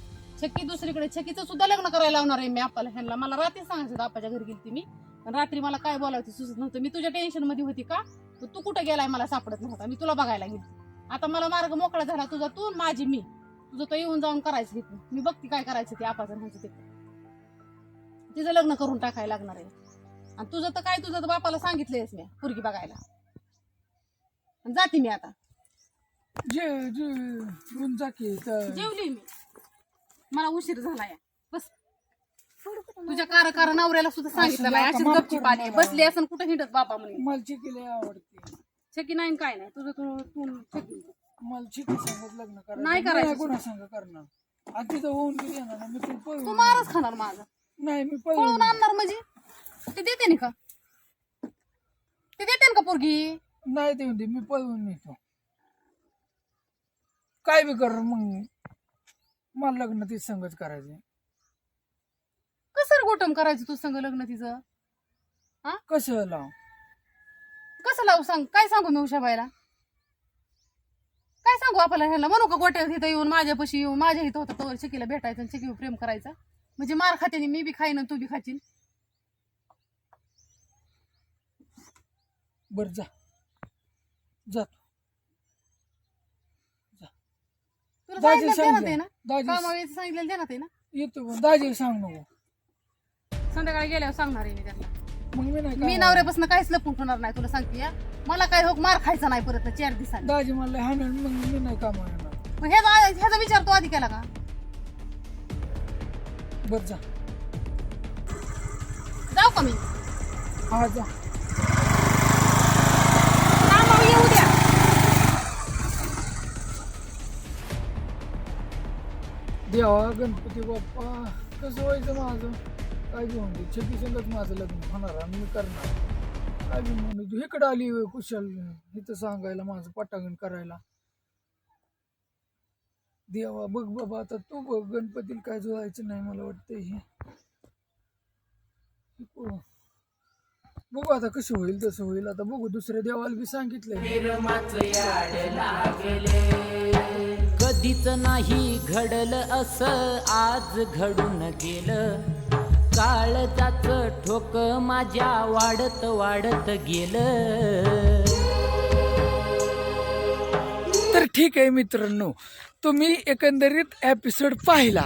[SPEAKER 2] छकी दुसरीकडे, छकीचं सुद्धा लग्न करायला लावणार आहे मी आप्पाला. ह्यांना मला रात्री सांगायचं आप्पाच्या घरी गेलती मी, आणि रात्री मला काय बोलायचं सुचत नव्हतं. मी तुझ्या टेन्शन मध्ये होती का? तू कुठं गेलाय मला सापडत नव्हता. मी तुला बघायला गेली. आता मला मार्ग मोकळा झाला तुझा, तू माझी मी. तुझं तो येऊन जाऊन करायचं घेतलं. मी बघते काय करायचं ते आपाचं ह्याचं ते. तिचं लग्न करून टाकायला लागणार आहे. आणि तुझं तर काय, तुझं तर बापाला सांगितलंयस मी पोरगी बघायला. जाते मी आता. जेवली मी, मला उशीर झालाय. बस तुझ्या कार नवऱ्याला सुद्धा सांगितलं नाही. अशीच गपचीप आली बसली असं कुठं हिंडत बापा म्हणे.
[SPEAKER 1] मला चिकी आवडते.
[SPEAKER 2] छकी नाही काय नाही तुझं, तू छकी
[SPEAKER 1] मला चिकी सांगत लग्न करायचं
[SPEAKER 2] नाही करायचं.
[SPEAKER 1] कोणा सांग करणार. आणि तिथं होऊन तू येणार ना, मी तू
[SPEAKER 2] तू मारच खाणार माझा.
[SPEAKER 1] नाही मी
[SPEAKER 2] पळून आणणार म्हणजे ते देते ना का? ते देते ना का पोरगी?
[SPEAKER 1] नाही देऊन दे, मी पळून येतो. काय बी कर मग, मला लग्न तीच संगत करायचं.
[SPEAKER 2] कसं गोटम करायचं तू संग लग्न तिचं?
[SPEAKER 1] कसं लाव,
[SPEAKER 2] कसं लावू सांग? काय सांगू मी उषाबाईला? काय सांगू आपल्याला? ह्याला म्हणू का गोट्यात इथं येऊन माझ्यापाशी येऊन माझ्या इथं होतं तोवर चिकीला भेटायचं आणि चिकीवर प्रेम करायचं? म्हणजे मार खाते मी बी खाईन आणि तू बी खाचीन.
[SPEAKER 1] बर जा जा
[SPEAKER 2] तुला
[SPEAKER 1] दाजी
[SPEAKER 2] सांगितलं देण्यात
[SPEAKER 1] सांग,
[SPEAKER 2] आहे ना?
[SPEAKER 1] दाजी
[SPEAKER 2] कामावेळेचं सांगितलेलं देण्यात आहे ना?
[SPEAKER 1] येतो पण दाजी सांग नको.
[SPEAKER 2] संध्याकाळी गेल्यावर सांगणार आहे मी त्यांना.
[SPEAKER 1] मग मी नाही
[SPEAKER 2] मी
[SPEAKER 1] काय-
[SPEAKER 2] नवऱ्यापासून काहीच लपून ठेवणार नाही. तुला सांगते या, मला काय हो मार खायचा नाही परत 4 दिवसांनी.
[SPEAKER 1] दाजी मला हाणून मग मी नाही कामा येणार.
[SPEAKER 2] मग ह्याचा विचार तो आधी केला का?
[SPEAKER 1] बर जा.
[SPEAKER 2] जाऊ का मी?
[SPEAKER 1] हा जा.
[SPEAKER 2] कामावर येऊ द्या.
[SPEAKER 1] देवा गणपती बाप्पा, कसं व्हायचं माझं? काय घेऊन दे, छकी संगत माझं लग्न होणार आणि मी करणार. काय बी म्हणू तू इकडं आली होय कुशल इथं सांगायला, माझं पटांगण करायला. देवा बघ बाबा, आता तू बघ, गणपतीला काय जुळायचं नाही मला वाटतंय. हे बघू आता कसं होईल तसं होईल. आता बघू, दुसऱ्या देवाला बी सांगितलंय.
[SPEAKER 11] कधीच नाही घडलं असं आज घडून गेलं. काळजाचं ठोक माझ्या वाढत वाढत गेलं.
[SPEAKER 1] तर ठीक आहे मित्रांनो, तुम्ही एकंदरीत एपिसोड पाहिला,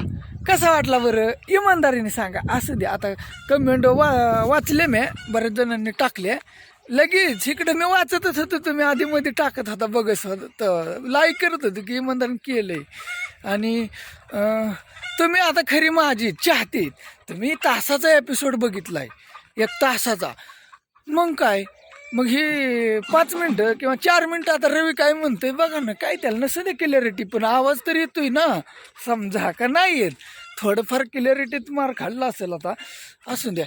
[SPEAKER 1] कसा वाटला बरं? इमानदारीने सांगा. असं द्या, आता कमेंट वाचले मी, बऱ्याच जणांनी टाकले. लगेच इकडे मी वाचतच होतो, तुम्ही आधीमध्ये टाकत होता, बघत होता, लाईक करत होतो की इमानदारीने केलंय. आणि तुम्ही आता खरी माझी चाहते, तुम्ही तासाचा एपिसोड बघितलाय, 1 तासाचा. मग काय, मग ही 5 मिनटं किंवा 4 मिनटं. आता रवी काय म्हणतोय बघा ना, काय त्याला नसं दे क्लिअरिटी, पण आवाज तर येतोय ना, समजा का नाही येत. थोडंफार क्लिअरिटीत मार खाल्ला असेल आता, असू द्या.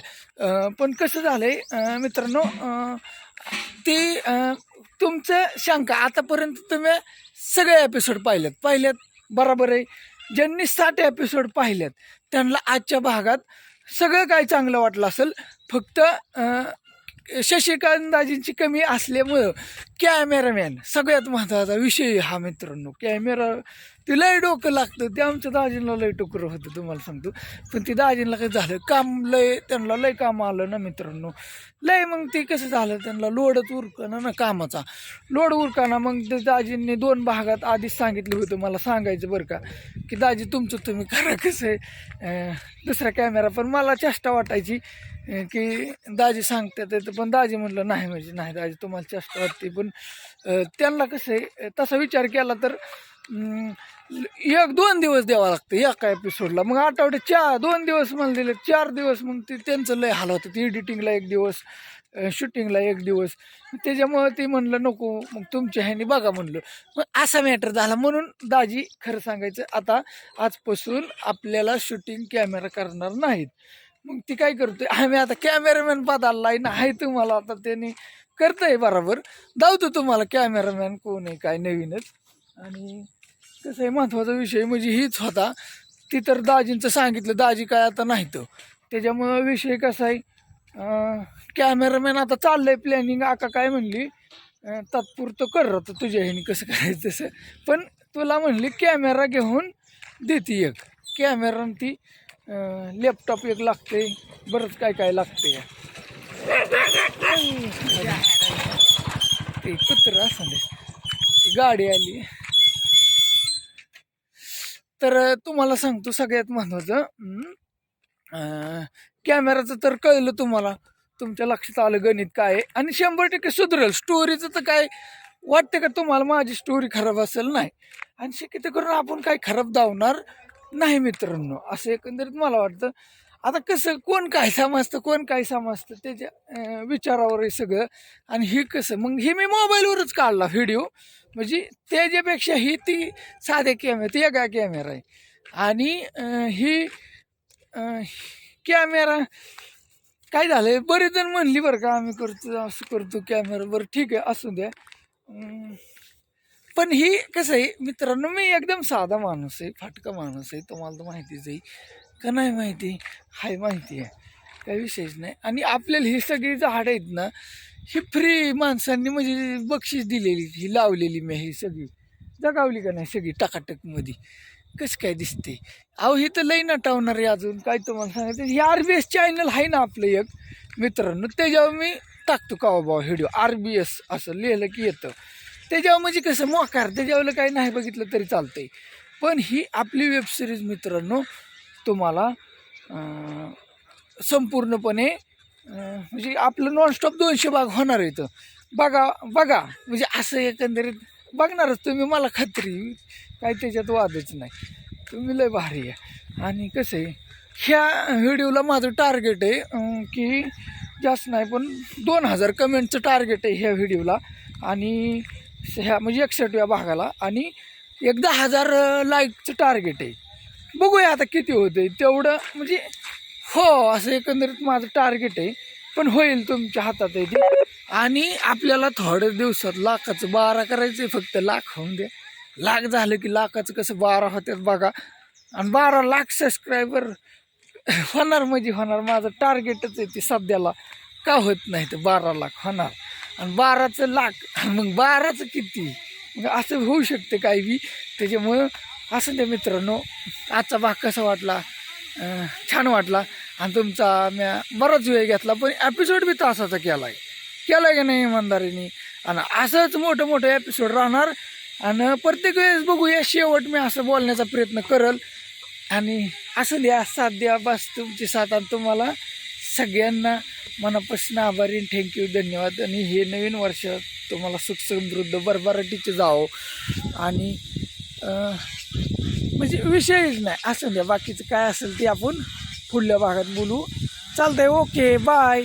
[SPEAKER 1] पण कसं झालंय मित्रांनो, ती तुमचं शंका, आतापर्यंत तुम्ही सगळे एपिसोड पाहिल्यात बरोबर आहे. ज्यांनी 60 एपिसोड पाहिल्यात त्यांना आजच्या भागात सगळं काय चांगलं वाटलं असेल. फक्त शशिकांत दाजींची कमी असल्यामुळं कॅमेरामॅन सगळ्यात महत्त्वाचा विषय हा मित्रांनो. कॅमेरा ते लय डोकं लागतं. ते आमच्या दाजींना लय टुकरं होतं तुम्हाला सांगतो. पण ते दाजींना काय झालं काम लय, त्यांना लय काम आलं ना मित्रांनो लय. मग ते कसं झालं त्यांना लोडच उरकना ना कामाचा लोड उरकाना. मग ते दाजींनी 2 भागात आधीच सांगितलं होतं मला सांगायचं बरं का की दाजी तुमचं तुम्ही करा कसं आहे दुसरा कॅमेरा. पण मला चेष्टा वाटायची की दाजी सांगतात पण दाजी म्हटलं नाही म्हणजे नाही दाजी तुम्हाला चेष्टा वाटते. पण त्यांना कसं आहे तसा विचार केला तर 1-2 दिवस द्यावा लागतं एका एपिसोडला. मग आठवड्यात 2 दिवस मला दिले 4 दिवस. मग ते त्यांचं लय हाल होतं. ते एडिटिंगला 1 दिवस शूटिंगला 1 दिवस. त्याच्यामुळं ते म्हणलं नको मग तुमच्या ह्याने बघा म्हणलं. मग असा मॅटर झाला. म्हणून दाजी खरं सांगायचं आता आजपासून आपल्याला शूटिंग कॅमेरा करणार नाहीत. मग ती काय करतोय आम्ही आता कॅमेरामॅन बदललाय ना आहे तुम्हाला आता त्याने करतंय बरोबर. दावतो तुम्हाला कॅमेरामॅन कोण आहे काय नवीनच. आणि कसं आहे महत्त्वाचा विषय म्हणजे हीच होता. ती तर दाजींचं सांगितलं दाजी काय आता नाही तर त्याच्यामुळं विषय कसा आहे कॅमेरामॅन आता चाललंय प्लॅनिंग. आका काय म्हणली तात्पुरतं कर तर तुझ्या ह्यानी कसं करायचं तसं. पण तुला म्हणली कॅमेरा घेऊन देते एक कॅमेरा ती लॅपटॉप एक लागते बरंच काय काय लागते. ते कुत्रं असं ती गाडी आली. तर तुम्हाला सांगतो सगळ्यात महत्त्वाचं कॅमेराचं तर कळलं तुम्हाला तुमच्या लक्षात आलं गणित काय आहे. आणि 100% सुधरेल. स्टोरीचं तर काय वाटतं का तुम्हाला माझी स्टोरी खराब असेल नाही. आणि शक्यतो करून आपण काय खराब धावणार नाही मित्रांनो असं एकंदरीत मला वाटतं. आता कसं कोण काय समजतं कोण काय समजतं त्याच्या विचारावर आहे सगळं. आणि हे कसं मग हे मी मोबाईलवरच काढला व्हिडिओ म्हणजे त्याच्यापेक्षा ही ती साध्या कॅमेरा ती वेगळा कॅमेरा आहे. आणि ही कॅमेरा काय झालं बरेच जण म्हणली बरं का आम्ही करतो असं करतो कॅमेरा. बरं ठीक आहे असू द्या. पण ही कसं आहे मित्रांनो मी एकदम साधा माणूस आहे फाटका माणूस आहे. तुम्हाला तर माहितीच आहे का नाही माहिती हाय माहिती आहे काही विषयच नाही. आणि आपल्याला ही सगळी झाडं आहेत ना ही फ्री माणसांनी म्हणजे बक्षीस दिलेली ही लावलेली मी ही सगळी जगावली का नाही सगळी टकाटकमध्ये कसं काय दिसते. अहो ही तर लई नटावणार आहे अजून काय तुम्हाला सांगायचं. ही RBS चॅनल आहे ना आपलं एक मित्रांनो त्याच्यावर मी टाकतो का बाबा व्हिडिओ RBS असं लिहिलं की येतं त्याच्यावर म्हणजे कसं मोकार त्याच्यावर काही नाही बघितलं तरी चालतंय. पण ही आपली वेबसिरीज मित्रांनो तुम्हाला संपूर्णपणे म्हणजे आपलं नॉनस्टॉप 200 भाग होणार आहे. तर बघा म्हणजे असं एकंदरीत बघणारच तुम्ही मला खात्री काय त्याच्यात वादच नाही. तुम्ही लय भारी आहे. आणि कसं आहे ह्या व्हिडिओला माझं टार्गेट आहे की जास्त नाही पण 2000 कमेंटचं टार्गेट आहे ह्या व्हिडिओला. आणि ह्या म्हणजे 61व्या भागाला. आणि 10,000 लाईकचं टार्गेट आहे. बघूया आता किती होतं तेवढं म्हणजे हो असं एकंदरीत माझं टार्गेट आहे. पण होईल तुमच्या हातात आहे ते. आणि आपल्याला थोड्या दिवसात लाखाचं 12 करायचं आहे. फक्त लाख होऊन द्या. लाख झालं की लाखाचं कसं 12 होत्यात बघा. आणि 12 लाख सबस्क्रायबर होणार म्हणजे होणार. माझं टार्गेटच आहे ते सध्याला का होत नाही तर 12 लाख होणार. आणि 12चं लाख मग 12चं किती मग असं होऊ शकते काही बी. त्याच्यामुळं असं ते मित्रांनो आजचा भाग कसा वाटला छान वाटला. आणि तुमचा म्या बराच वेळ घेतला पण एपिसोड बी तासाचा केला आहे का नाही इमानदारीने. आणि असंच मोठं एपिसोड राहणार. आणि प्रत्येक वेळेस बघूया शेवट मी असं बोलण्याचा प्रयत्न करल. आणि असं द्या साथ द्या बस तुमची साथ. आणि तुम्हाला सगळ्यांना मनापासून आभारी थँक्यू धन्यवाद. आणि हे नवीन वर्ष तुम्हाला सुख समृद्ध भरभराटीचे जावं. आणि म्हणजे विषयच नाही असं द्या बाकीचं काय असेल ते आपण पुढल्या भागात बोलू चालतंय. Okay bye.